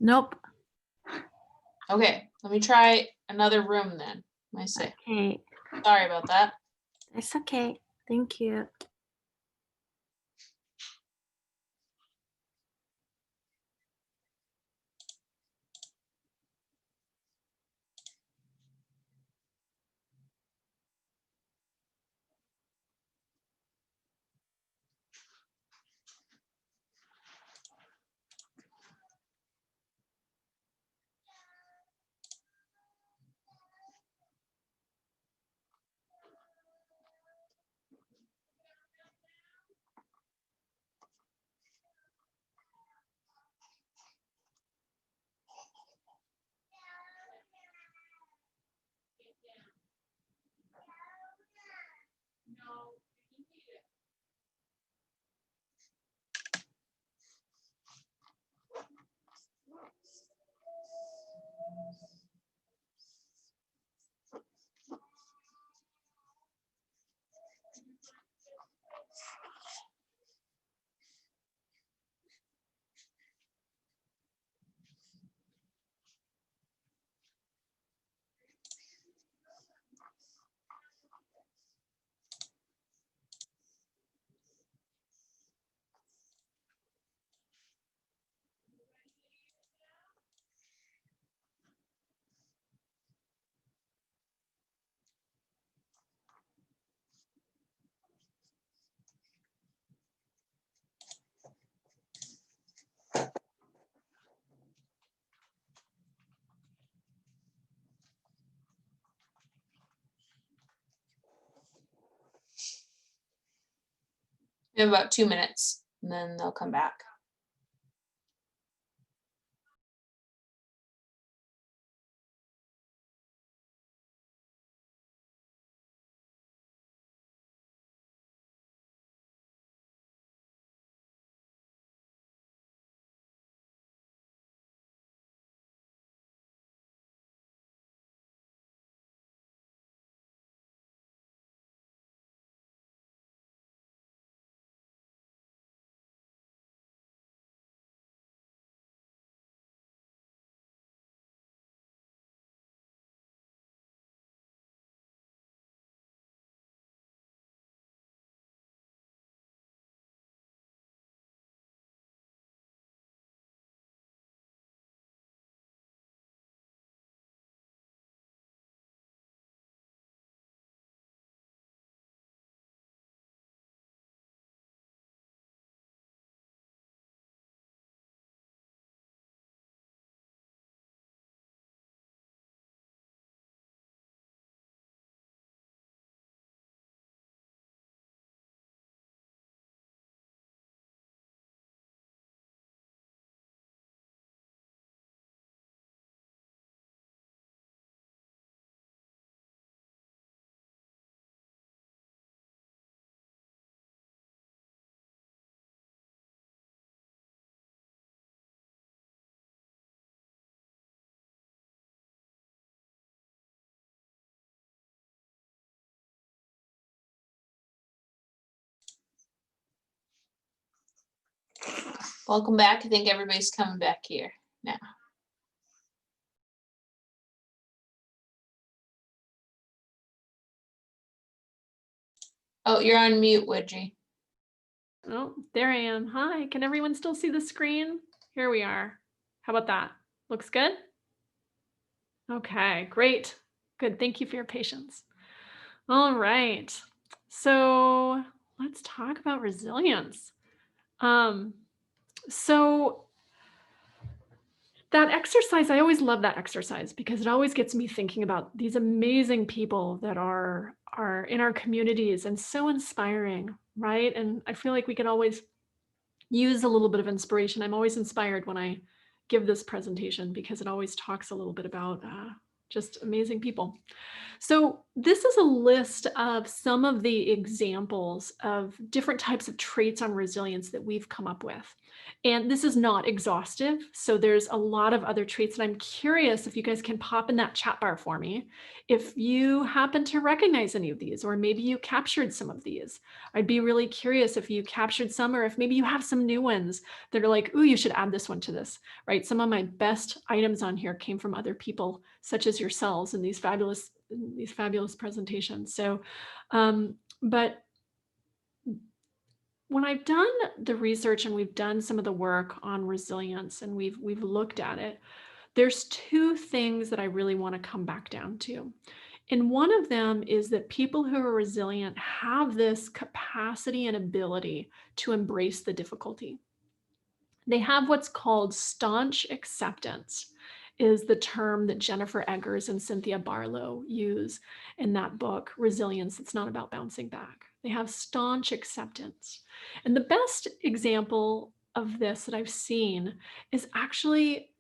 Nope. Okay, let me try another room then. Let me see. Okay. Sorry about that. It's okay. Thank you. We have about 2 minutes and then they'll come back. Welcome back. I think everybody's coming back here now. Oh, you're on mute, Woodrie. Oh, there I am. Hi, can everyone still see the screen? Here we are. How about that? Looks good? Okay, great. Good, thank you for your patience. All right, so let's talk about resilience. So that exercise, I always love that exercise because it always gets me thinking about these amazing people that are in our communities and so inspiring, right? And I feel like we can always use a little bit of inspiration. I'm always inspired when I give this presentation because it always talks a little bit about just amazing people. So this is a list of some of the examples of different types of traits on resilience that we've come up with. And this is not exhaustive. So there's a lot of other traits, and I'm curious if you guys can pop in that chat bar for me if you happen to recognize any of these, or maybe you captured some of these. I'd be really curious if you captured some, or if maybe you have some new ones that are like, ooh, you should add this one to this, right? Some of my best items on here came from other people, such as yourselves, in these fabulous presentations. So, but when I've done the research and we've done some of the work on resilience and we've looked at it, there's two things that I really want to come back down to. And one of them is that people who are resilient have this capacity and ability to embrace the difficulty. They have what's called staunch acceptance, is the term that Jennifer Eggers and Cynthia Barlow use in that book, Resilience, It's Not About Bouncing Back. They have staunch acceptance. And the best example of this that I've seen is actually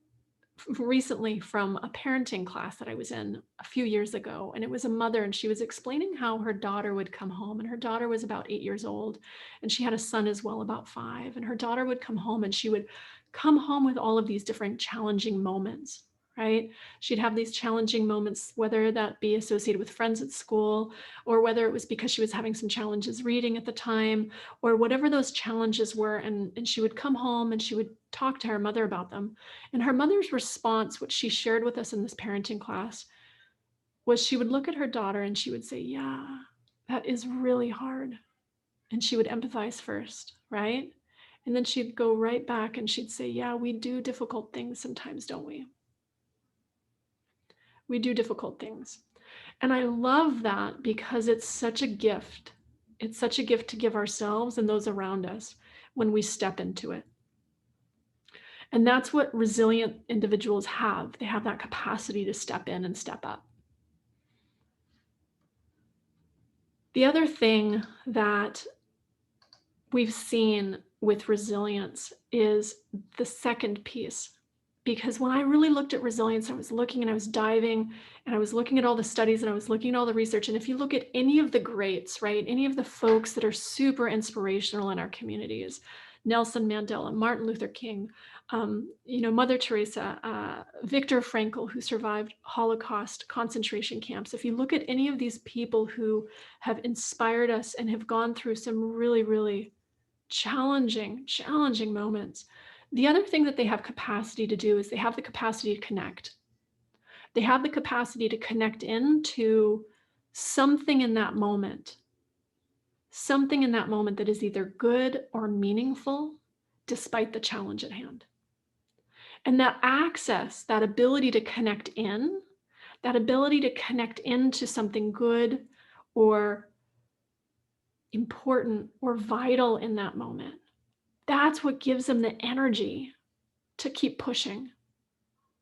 recently from a parenting class that I was in a few years ago. And it was a mother, and she was explaining how her daughter would come home, and her daughter was about 8 years old, and she had a son as well, about 5. And her daughter would come home, and she would come home with all of these different challenging moments, right? She'd have these challenging moments, whether that be associated with friends at school, or whether it was because she was having some challenges reading at the time, or whatever those challenges were. And she would come home and she would talk to her mother about them. And her mother's response, which she shared with us in this parenting class, was she would look at her daughter and she would say, yeah, that is really hard. And she would empathize first, right? And then she'd go right back and she'd say, yeah, we do difficult things sometimes, don't we? We do difficult things. And I love that because it's such a gift. It's such a gift to give ourselves and those around us when we step into it. And that's what resilient individuals have. They have that capacity to step in and step up. The other thing that we've seen with resilience is the second piece. Because when I really looked at resilience, I was looking and I was diving and I was looking at all the studies and I was looking at all the research. And if you look at any of the greats, right, any of the folks that are super inspirational in our communities, Nelson Mandela, Martin Luther King, Mother Teresa, Viktor Frankl, who survived Holocaust concentration camps. If you look at any of these people who have inspired us and have gone through some really, really challenging moments, the other thing that they have capacity to do is they have the capacity to connect. They have the capacity to connect into something in that moment that is either good or meaningful, despite the challenge at hand. And that access, that ability to connect in, that ability to connect into something good or important or vital in that moment, that's what gives them the energy to keep pushing,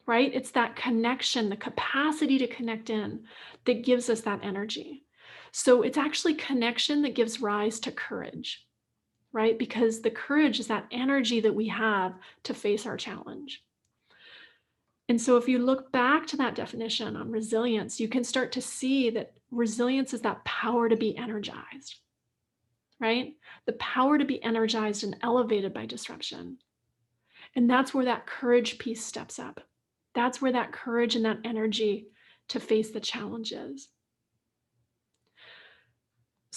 right? It's that connection, the capacity to connect in, that gives us that energy. So it's actually connection that gives rise to courage, right? Because the courage is that energy that we have to face our challenge. And so if you look back to that definition on resilience, you can start to see that resilience is that power to be energized, right? The power to be energized and elevated by disruption. And that's where that courage piece steps up. That's where that courage and that energy to face the challenges.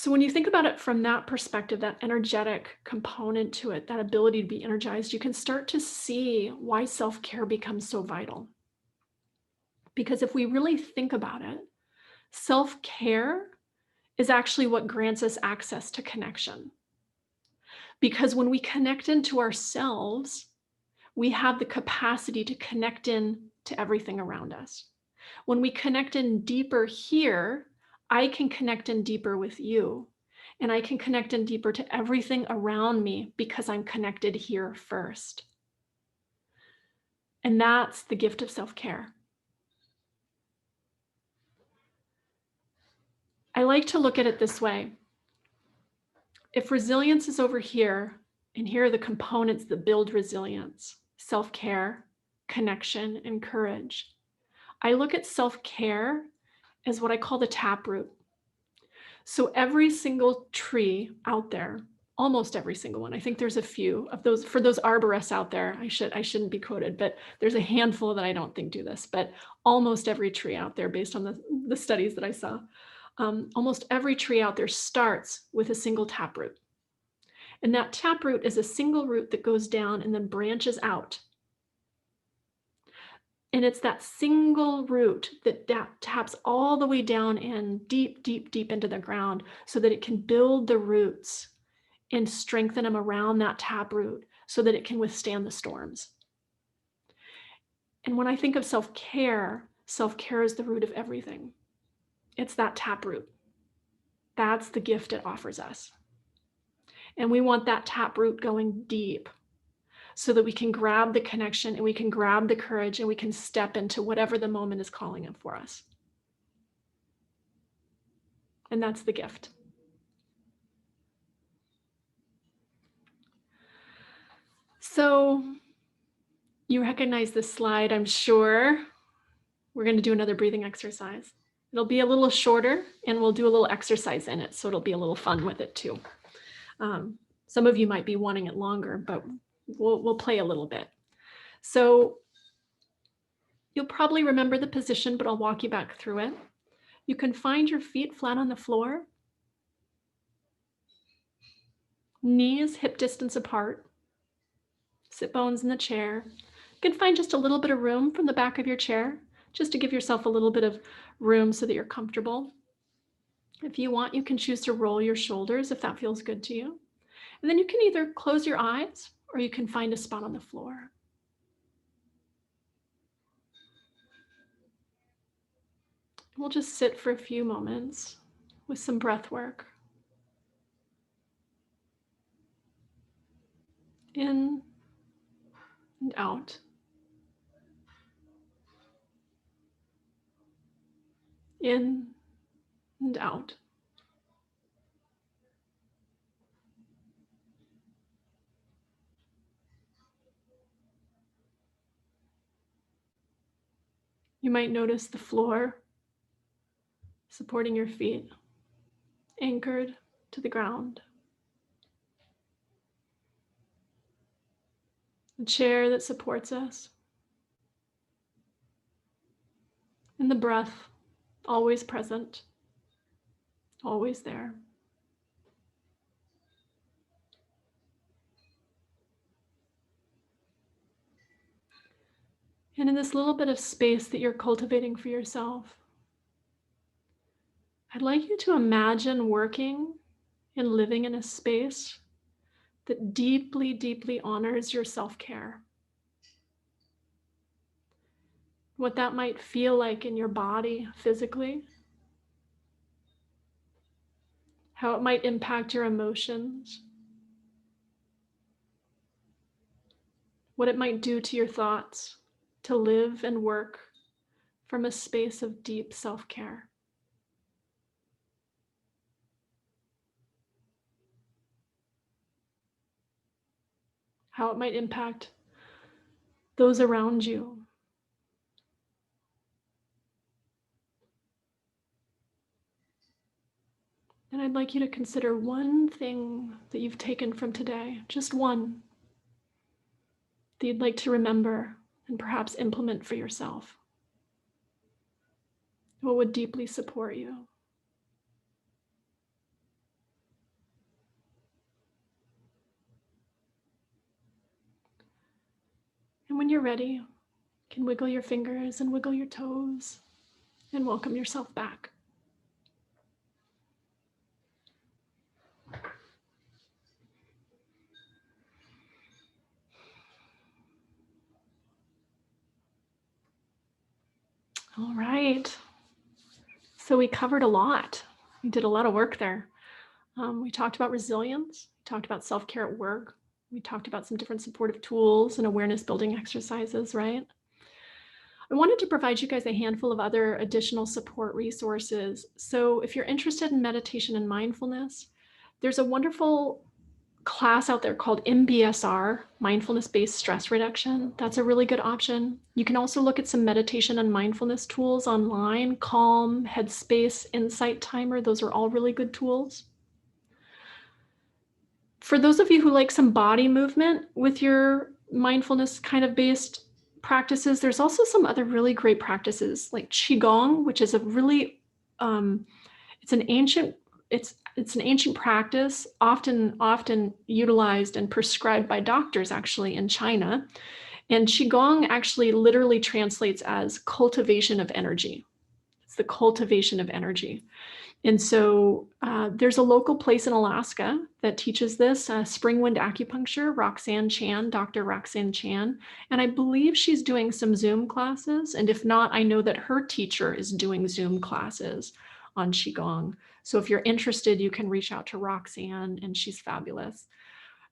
So when you think about it from that perspective, that energetic component to it, that ability to be energized, you can start to see why self-care becomes so vital. Because if we really think about it, self-care is actually what grants us access to connection. Because when we connect into ourselves, we have the capacity to connect in to everything around us. When we connect in deeper here, I can connect in deeper with you, and I can connect in deeper to everything around me because I'm connected here first. And that's the gift of self-care. I like to look at it this way. If resilience is over here, and here are the components that build resilience: self-care, connection, and courage. I look at self-care as what I call the taproot. So every single tree out there, almost every single one, I think there's a few of those, for those arborists out there, I shouldn't be quoted, but there's a handful that I don't think do this, but almost every tree out there, based on the studies that I saw, almost every tree out there starts with a single taproot. And that taproot is a single root that goes down and then branches out. And it's that single root that taps all the way down in deep, deep, deep into the ground so that it can build the roots and strengthen them around that taproot so that it can withstand the storms. And when I think of self-care, self-care is the root of everything. It's that taproot. That's the gift it offers us. And we want that taproot going deep so that we can grab the connection and we can grab the courage and we can step into whatever the moment is calling it for us. And that's the gift. So you recognize this slide, I'm sure. We're going to do another breathing exercise. It'll be a little shorter and we'll do a little exercise in it, so it'll be a little fun with it too. Some of you might be wanting it longer, but we'll play a little bit. So you'll probably remember the position, but I'll walk you back through it. You can find your feet flat on the floor, knees hip distance apart, sit bones in the chair. You can find just a little bit of room from the back of your chair, just to give yourself a little bit of room so that you're comfortable. If you want, you can choose to roll your shoulders if that feels good to you. And then you can either close your eyes or you can find a spot on the floor. We'll just sit for a few moments with some breath work. In and out. In and out. You might notice the floor supporting your feet, anchored to the ground. The chair that supports us. And the breath, always present, always there. And in this little bit of space that you're cultivating for yourself, I'd like you to imagine working and living in a space that deeply, deeply honors your self-care. What that might feel like in your body physically, how it might impact your emotions, what it might do to your thoughts to live and work from a space of deep self-care. How it might impact those around you. And I'd like you to consider one thing that you've taken from today, just one, that you'd like to remember and perhaps implement for yourself. What would deeply support you? And when you're ready, you can wiggle your fingers and wiggle your toes and welcome yourself back. All right. So we covered a lot. We did a lot of work there. We talked about resilience, we talked about self-care at work. We talked about some different supportive tools and awareness building exercises, right? I wanted to provide you guys a handful of other additional support resources. So if you're interested in meditation and mindfulness, there's a wonderful class out there called MBSR, Mindfulness-Based Stress Reduction. That's a really good option. You can also look at some meditation and mindfulness tools online, Calm, Headspace, Insight Timer. Those are all really good tools. For those of you who like some body movement with your mindfulness kind of based practices, there's also some other really great practices like Qigong, which is a really, it's an ancient practice, often utilized and prescribed by doctors actually in China. And Qigong actually literally translates as cultivation of energy. It's the cultivation of energy. And so there's a local place in Alaska that teaches this, Spring Wind Acupuncture, Roxanne Chan, Dr. Roxanne Chan. And I believe she's doing some Zoom classes. And if not, I know that her teacher is doing Zoom classes on Qigong. So if you're interested, you can reach out to Roxanne, and she's fabulous.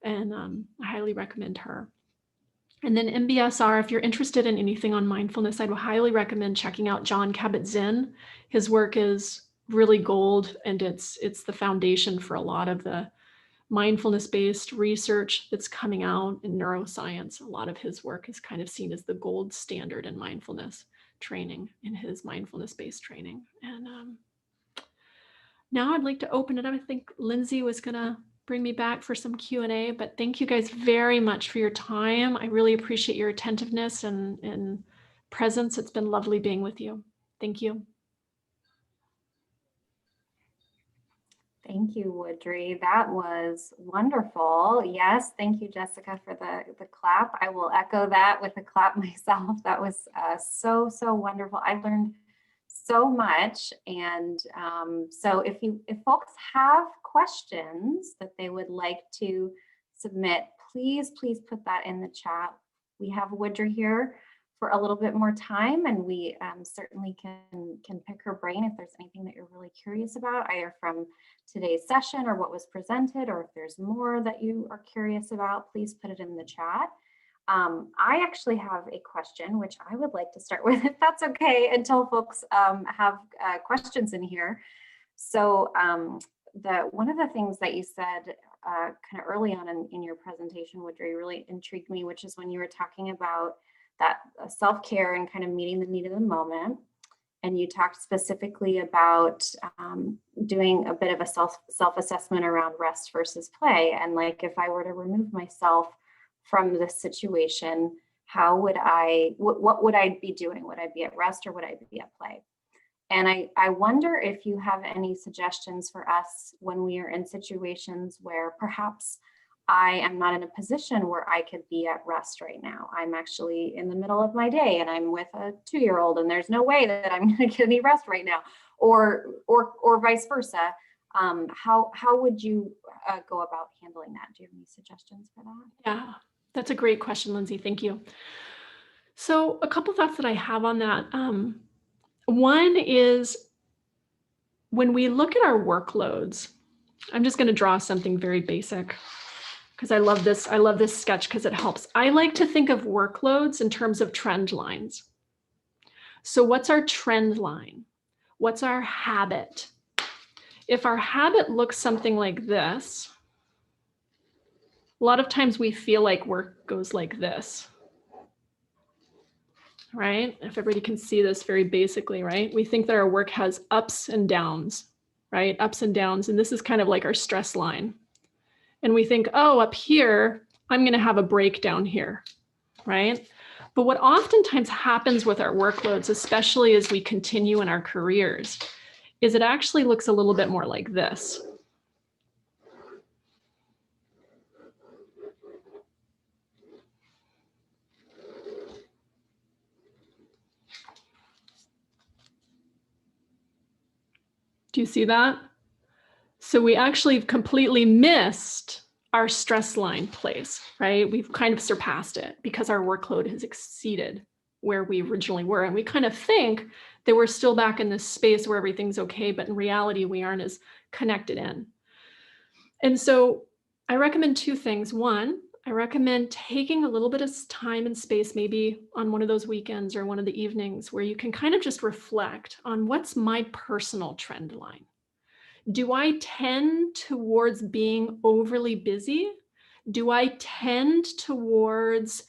And I highly recommend her. And then MBSR, if you're interested in anything on mindfulness, I'd highly recommend checking out Jon Kabat-Zinn. His work is really gold, and it's the foundation for a lot of the mindfulness-based research that's coming out in neuroscience. A lot of his work is kind of seen as the gold standard in mindfulness training, in his mindfulness-based training. And now I'd like to open it up. I think Lindsay was gonna bring me back for some Q&A, but thank you guys very much for your time. I really appreciate your attentiveness and presence. It's been lovely being with you. Thank you. Thank you, Woodrie. That was wonderful. Yes, thank you, Jessica, for the clap. I will echo that with a clap myself. That was so wonderful. I learned so much. And so if folks have questions that they would like to submit, please put that in the chat. We have Woodrie here for a little bit more time, and we certainly can pick her brain if there's anything that you're really curious about, either from today's session or what was presented, or if there's more that you are curious about, please put it in the chat. I actually have a question, which I would like to start with, if that's okay, until folks have questions in here. So one of the things that you said kind of early on in your presentation, Woodrie, really intrigued me, which is when you were talking about that self-care and kind of meeting the need of the moment. And you talked specifically about doing a bit of a self-assessment around rest versus play. And like, if I were to remove myself from this situation, how would what would I be doing? Would I be at rest or would I be at play? And I wonder if you have any suggestions for us when we are in situations where perhaps I am not in a position where I could be at rest right now. I'm actually in the middle of my day and I'm with a 2-year-old and there's no way that I'm going to get any rest right now, or vice versa. How would you go about handling that? Do you have any suggestions for that? Yeah, that's a great question, Lindsay. Thank you. So a couple thoughts that I have on that. One is when we look at our workloads, I'm just going to draw something very basic because I love this sketch because it helps. I like to think of workloads in terms of trend lines. So what's our trend line? What's our habit? If our habit looks something like this, a lot of times we feel like work goes like this, right? If everybody can see this very basically, right? We think that our work has ups and downs, right? Ups and downs. And this is kind of like our stress line. And we think, oh, up here, I'm going to have a breakdown here, right? But what oftentimes happens with our workloads, especially as we continue in our careers, is it actually looks a little bit more like this. Do you see that? So we actually completely missed our stress line place, right? We've kind of surpassed it because our workload has exceeded where we originally were. And we kind of think that we're still back in this space where everything's okay, but in reality, we aren't as connected in. And so I recommend two things. One, I recommend taking a little bit of time and space, maybe on one of those weekends or one of the evenings, where you can kind of just reflect on what's my personal trend line. Do I tend towards being overly busy? Do I tend towards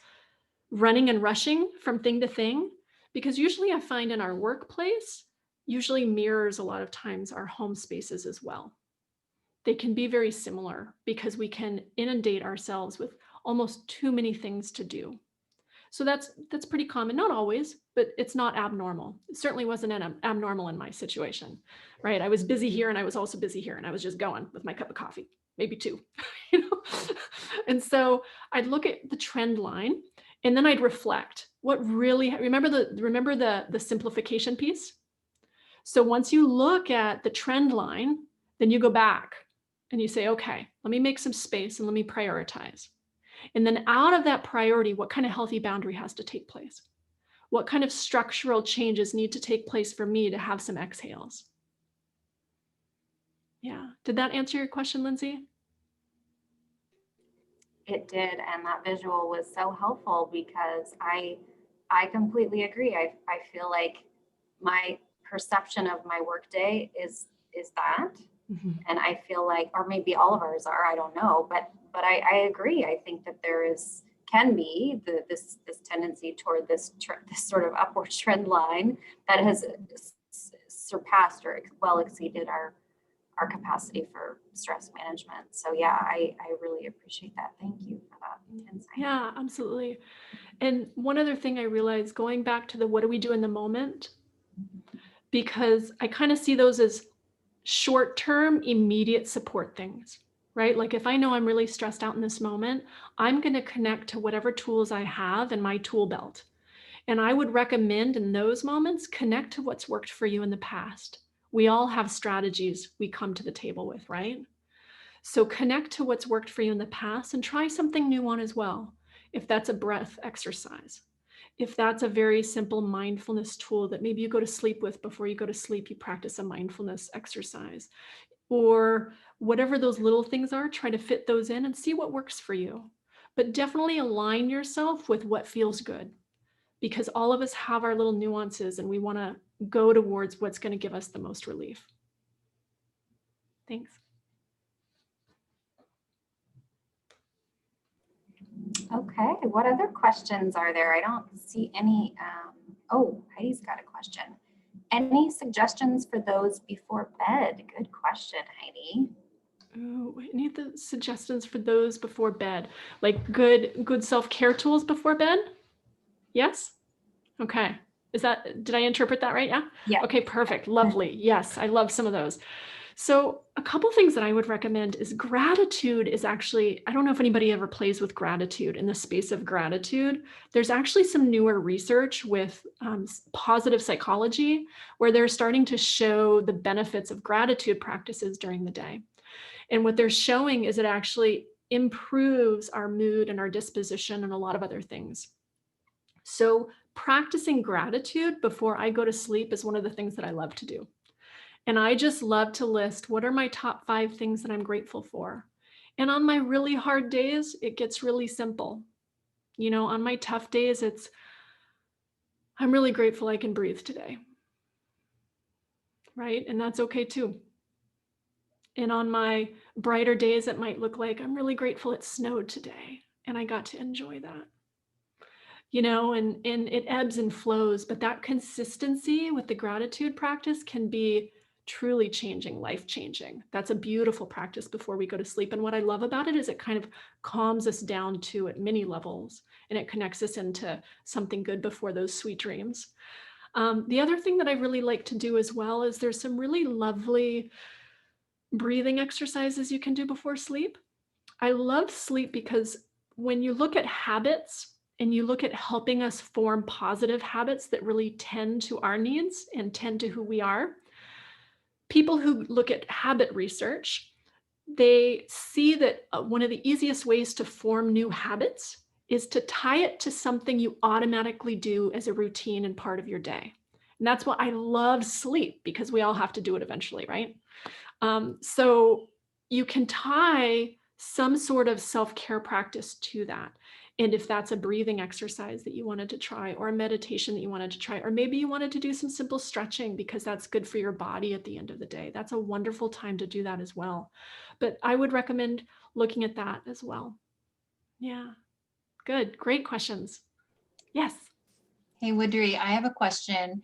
running and rushing from thing to thing? Because usually I find in our workplace, usually mirrors a lot of times our home spaces as well. They can be very similar because we can inundate ourselves with almost too many things to do. So that's pretty common, not always, but it's not abnormal. It certainly wasn't abnormal in my situation, right? I was busy here and I was also busy here and I was just going with my cup of coffee, maybe two, you know? And so I'd look at the trend line and then I'd reflect what really, remember the simplification piece? So once you look at the trend line, then you go back and you say, okay, let me make some space and let me prioritize. And then out of that priority, what kind of healthy boundary has to take place? What kind of structural changes need to take place for me to have some exhales? Yeah. Did that answer your question, Lindsay? It did, and that visual was so helpful because I completely agree. I feel like my perception of my workday is that, and I feel like, or maybe all of ours are, I don't know, but I agree. I think that can be this tendency toward this sort of upward trend line that has surpassed or well exceeded our capacity for stress management. So yeah, I really appreciate that. Thank you for that insight. Yeah, absolutely. And one other thing I realized, going back to the what do we do in the moment, because I kind of see those as short-term, immediate support things, right? Like if I know I'm really stressed out in this moment, I'm going to connect to whatever tools I have in my tool belt. And I would recommend in those moments, connect to what's worked for you in the past. We all have strategies we come to the table with, right? So connect to what's worked for you in the past and try something new on as well. If that's a breath exercise, if that's a very simple mindfulness tool that maybe you go to sleep with, before you go to sleep, you practice a mindfulness exercise, or whatever those little things are, try to fit those in and see what works for you. But definitely align yourself with what feels good, because all of us have our little nuances and we want to go towards what's going to give us the most relief. Thanks. Okay, what other questions are there? I don't see any. Oh, Heidi's got a question. Any suggestions for those before bed? Good question, Heidi. Oh, any of the suggestions for those before bed? Like good self-care tools before bed? Yes? Okay. Did I interpret that right? Yeah? Yeah. Okay, perfect. Lovely. Yes, I love some of those. So a couple things that I would recommend is gratitude is actually, I don't know if anybody ever plays with gratitude in the space of gratitude. There's actually some newer research with positive psychology where they're starting to show the benefits of gratitude practices during the day. And what they're showing is it actually improves our mood and our disposition and a lot of other things. So practicing gratitude before I go to sleep is one of the things that I love to do. And I just love to list what are my top 5 things that I'm grateful for. And on my really hard days, it gets really simple. You know, on my tough days, I'm really grateful I can breathe today. Right? And that's okay too. And on my brighter days, it might look like I'm really grateful it snowed today and I got to enjoy that. You know, and it ebbs and flows, but that consistency with the gratitude practice can be truly changing, life-changing. That's a beautiful practice before we go to sleep. And what I love about it is it kind of calms us down too at many levels, and it connects us into something good before those sweet dreams. The other thing that I really like to do as well is there's some really lovely breathing exercises you can do before sleep. I love sleep because when you look at habits and you look at helping us form positive habits that really tend to our needs and tend to who we are, people who look at habit research, they see that one of the easiest ways to form new habits is to tie it to something you automatically do as a routine and part of your day. And that's why I love sleep, because we all have to do it eventually, right? So you can tie some sort of self-care practice to that. And if that's a breathing exercise that you wanted to try, or a meditation that you wanted to try, or maybe you wanted to do some simple stretching because that's good for your body at the end of the day, that's a wonderful time to do that as well. But I would recommend looking at that as well. Yeah, good, great questions. Yes. Hey, Woodrie, I have a question.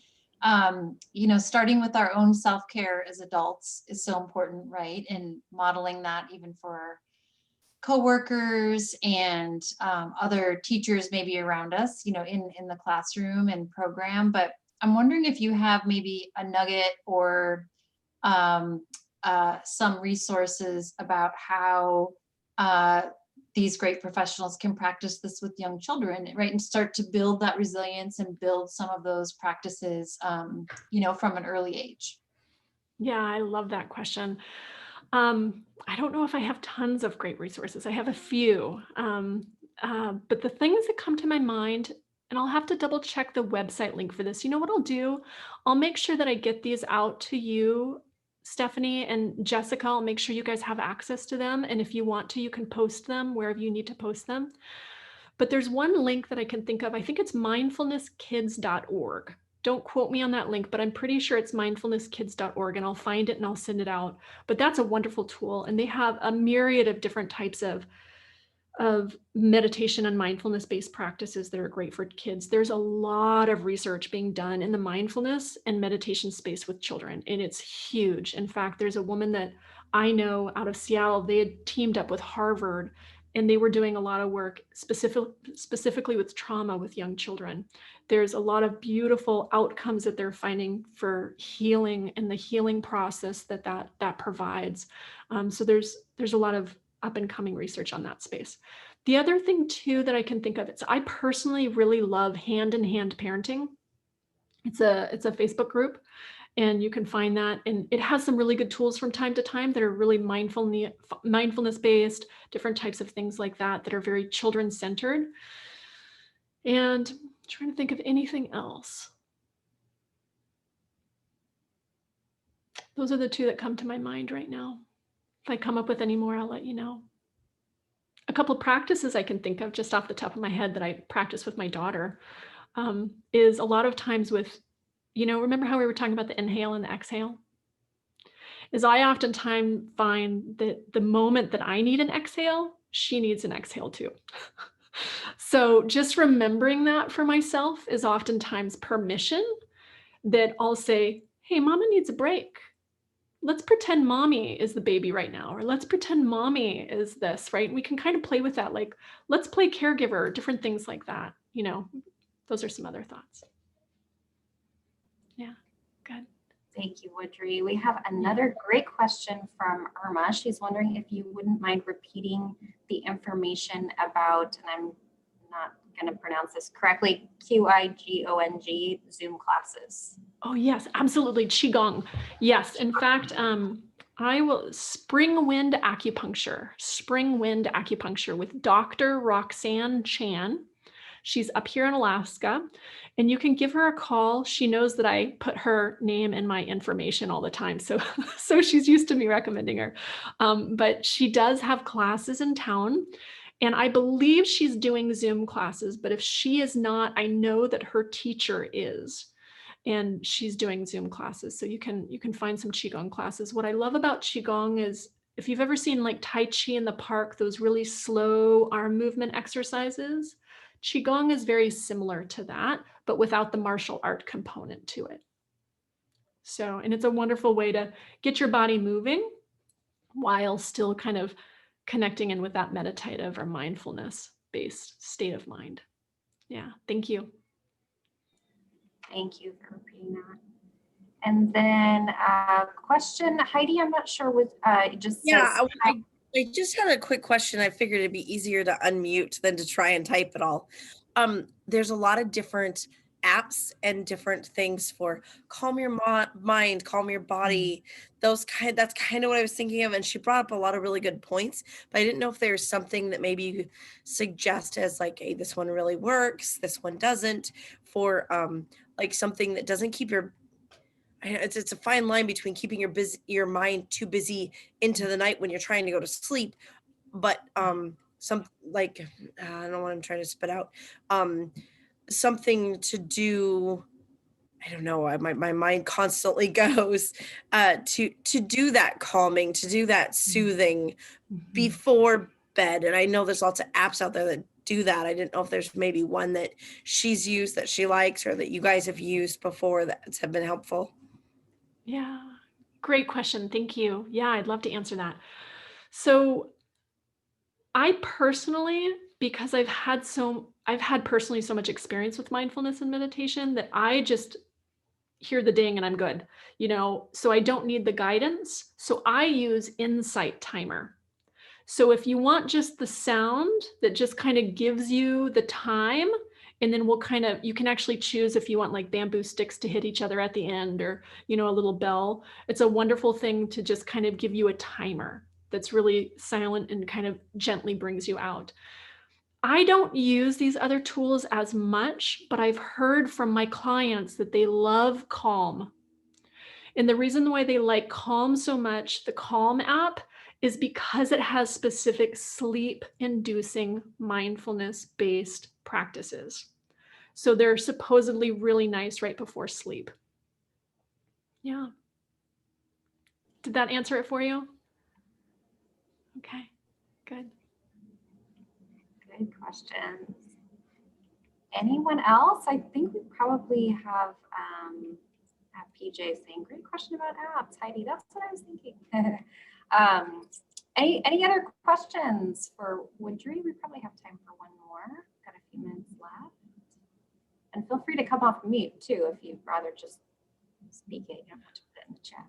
Starting with our own self-care as adults is so important, right? And modeling that even for coworkers and other teachers maybe around us, in the classroom and program. But I'm wondering if you have maybe a nugget or some resources about how these great professionals can practice this with young children, right? And start to build that resilience and build some of those practices, from an early age. Yeah, I love that question. I don't know if I have tons of great resources. I have a few, but the things that come to my mind, and I'll have to double check the website link for this. You know what I'll do? I'll make sure that I get these out to you, Stephanie and Jessica. I'll make sure you guys have access to them. And if you want to, you can post them wherever you need to post them. But there's one link that I can think of. I think it's mindfulnesskids.org. Don't quote me on that link, but I'm pretty sure it's mindfulnesskids.org, and I'll find it and I'll send it out. But that's a wonderful tool. And they have a myriad of different types of meditation and mindfulness-based practices that are great for kids. There's a lot of research being done in the mindfulness and meditation space with children, and it's huge. In fact, there's a woman that I know out of Seattle. They had teamed up with Harvard, and they were doing a lot of work specifically with trauma with young children. There's a lot of beautiful outcomes that they're finding for healing and the healing process that provides. So there's a lot of up and coming research on that space. The other thing too that I can think of, I personally really love Hand in Hand Parenting. It's a Facebook group, and you can find that, and it has some really good tools from time to time that are really mindfulness based, different types of things like that are very children centered. And I'm trying to think of anything else. Those are the two that come to my mind right now. If I come up with any more, I'll let you know. A couple practices I can think of just off the top of my head that I practice with my daughter is a lot of times with, remember how we were talking about the inhale and the exhale? Is I oftentimes find that the moment that I need an exhale, she needs an exhale too. So just remembering that for myself is oftentimes permission that I'll say, hey, mama needs a break. Let's pretend mommy is the baby right now, or let's pretend mommy is this, right? We can kind of play with that. Like, let's play caregiver, different things like that. Those are some other thoughts. Yeah, good. Thank you, Woodrie. We have another great question from Irma. She's wondering if you wouldn't mind repeating the information about, and I'm not going to pronounce this correctly, QIGONG Zoom classes. Oh, yes, absolutely. Qigong. Yes. In fact, I will spring wind acupuncture with Dr. Roxanne Chan. She's up here in Alaska, and you can give her a call. She knows that I put her name in my information all the time. So she's used to me recommending her. But she does have classes in town, and I believe she's doing Zoom classes, but if she is not, I know that her teacher is. And she's doing Zoom classes. So you can find some Qigong classes. What I love about Qigong is, if you've ever seen like Tai Chi in the park, those really slow arm movement exercises, Qigong is very similar to that, but without the martial art component to it. So, and it's a wonderful way to get your body moving while still kind of connecting in with that meditative or mindfulness-based state of mind. Yeah, thank you. Thank you for repeating that. And then a question, Heidi, I'm not sure what just yeah, says, I just had a quick question. I figured it'd be easier to unmute than to try and type it all. There's a lot of different apps and different things for calm your mind, calm your body. That's kind of what I was thinking of. And she brought up a lot of really good points, but I didn't know if there's something that maybe you could suggest as like, hey, this one really works, this one doesn't, for like something that doesn't keep your, it's a fine line between keeping your mind too busy into the night when you're trying to go to sleep, but some like I don't know what I'm trying to spit out, something to do. I don't know. My mind constantly goes to do that calming, to do that soothing before bed. And I know there's lots of apps out there that do that. I didn't know if there's maybe one that she's used that she likes, or that you guys have used before that have been helpful. Yeah, great question. Thank you. Yeah, I'd love to answer that. So I personally, because I've had personally so much experience with mindfulness and meditation, that I just hear the ding and I'm good, so I don't need the guidance. So I use Insight Timer. So if you want just the sound that just kind of gives you the time, and then you can actually choose if you want like bamboo sticks to hit each other at the end, or, a little bell. It's a wonderful thing to just kind of give you a timer that's really silent and kind of gently brings you out. I don't use these other tools as much, but I've heard from my clients that they love Calm. And the reason why they like Calm so much, the Calm app, is because it has specific sleep-inducing mindfulness-based practices. So they're supposedly really nice right before sleep. Yeah. Did that answer it for you? Okay, good. Good questions. Anyone else? I think we probably have PJ saying, great question about apps. Heidi, that's what I was thinking. Any other questions for Woodrie? We probably have time for one more. Got a few minutes left. And feel free to come off mute too if you'd rather just speak it. You don't have to put it in the chat.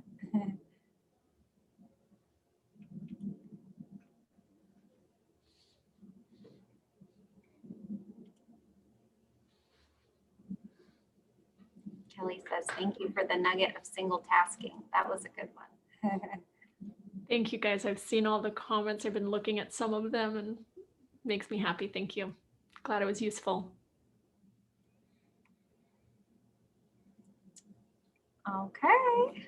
Kelly says, thank you for the nugget of single tasking. That was a good one. Thank you guys. I've seen all the comments. I've been looking at some of them and it makes me happy. Thank you. Glad it was useful. Okay.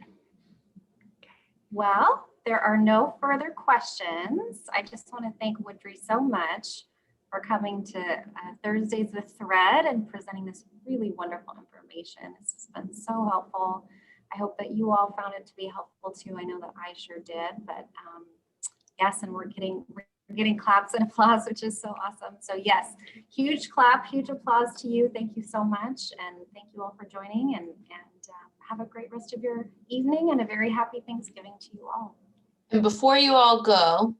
Well, there are no further questions. I just want to thank Woodrie so much for coming to Thursdays with Thread and presenting this really wonderful information. This has been so helpful. I hope that you all found it to be helpful too. I know that I sure did, but yes, and we're getting claps and applause, which is so awesome. So yes, huge clap, huge applause to you. Thank you so much. And thank you all for joining, and have a great rest of your evening and a very happy Thanksgiving to you all. And before you all go,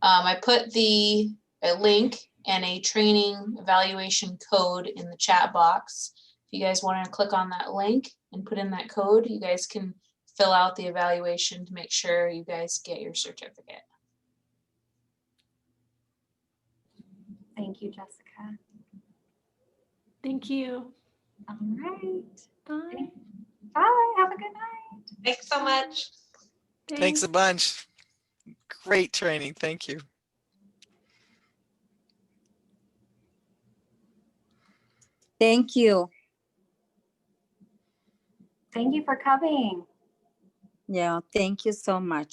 I put a link and a training evaluation code in the chat box. If you guys want to click on that link and put in that code, you guys can fill out the evaluation to make sure you guys get your certificate. Thank you, Jessica. Thank you. All right. Bye. Bye. Have a good night. Thanks so much. Thanks a bunch. Great training. Thank you. Thank you. Thank you for coming. Yeah, thank you so much.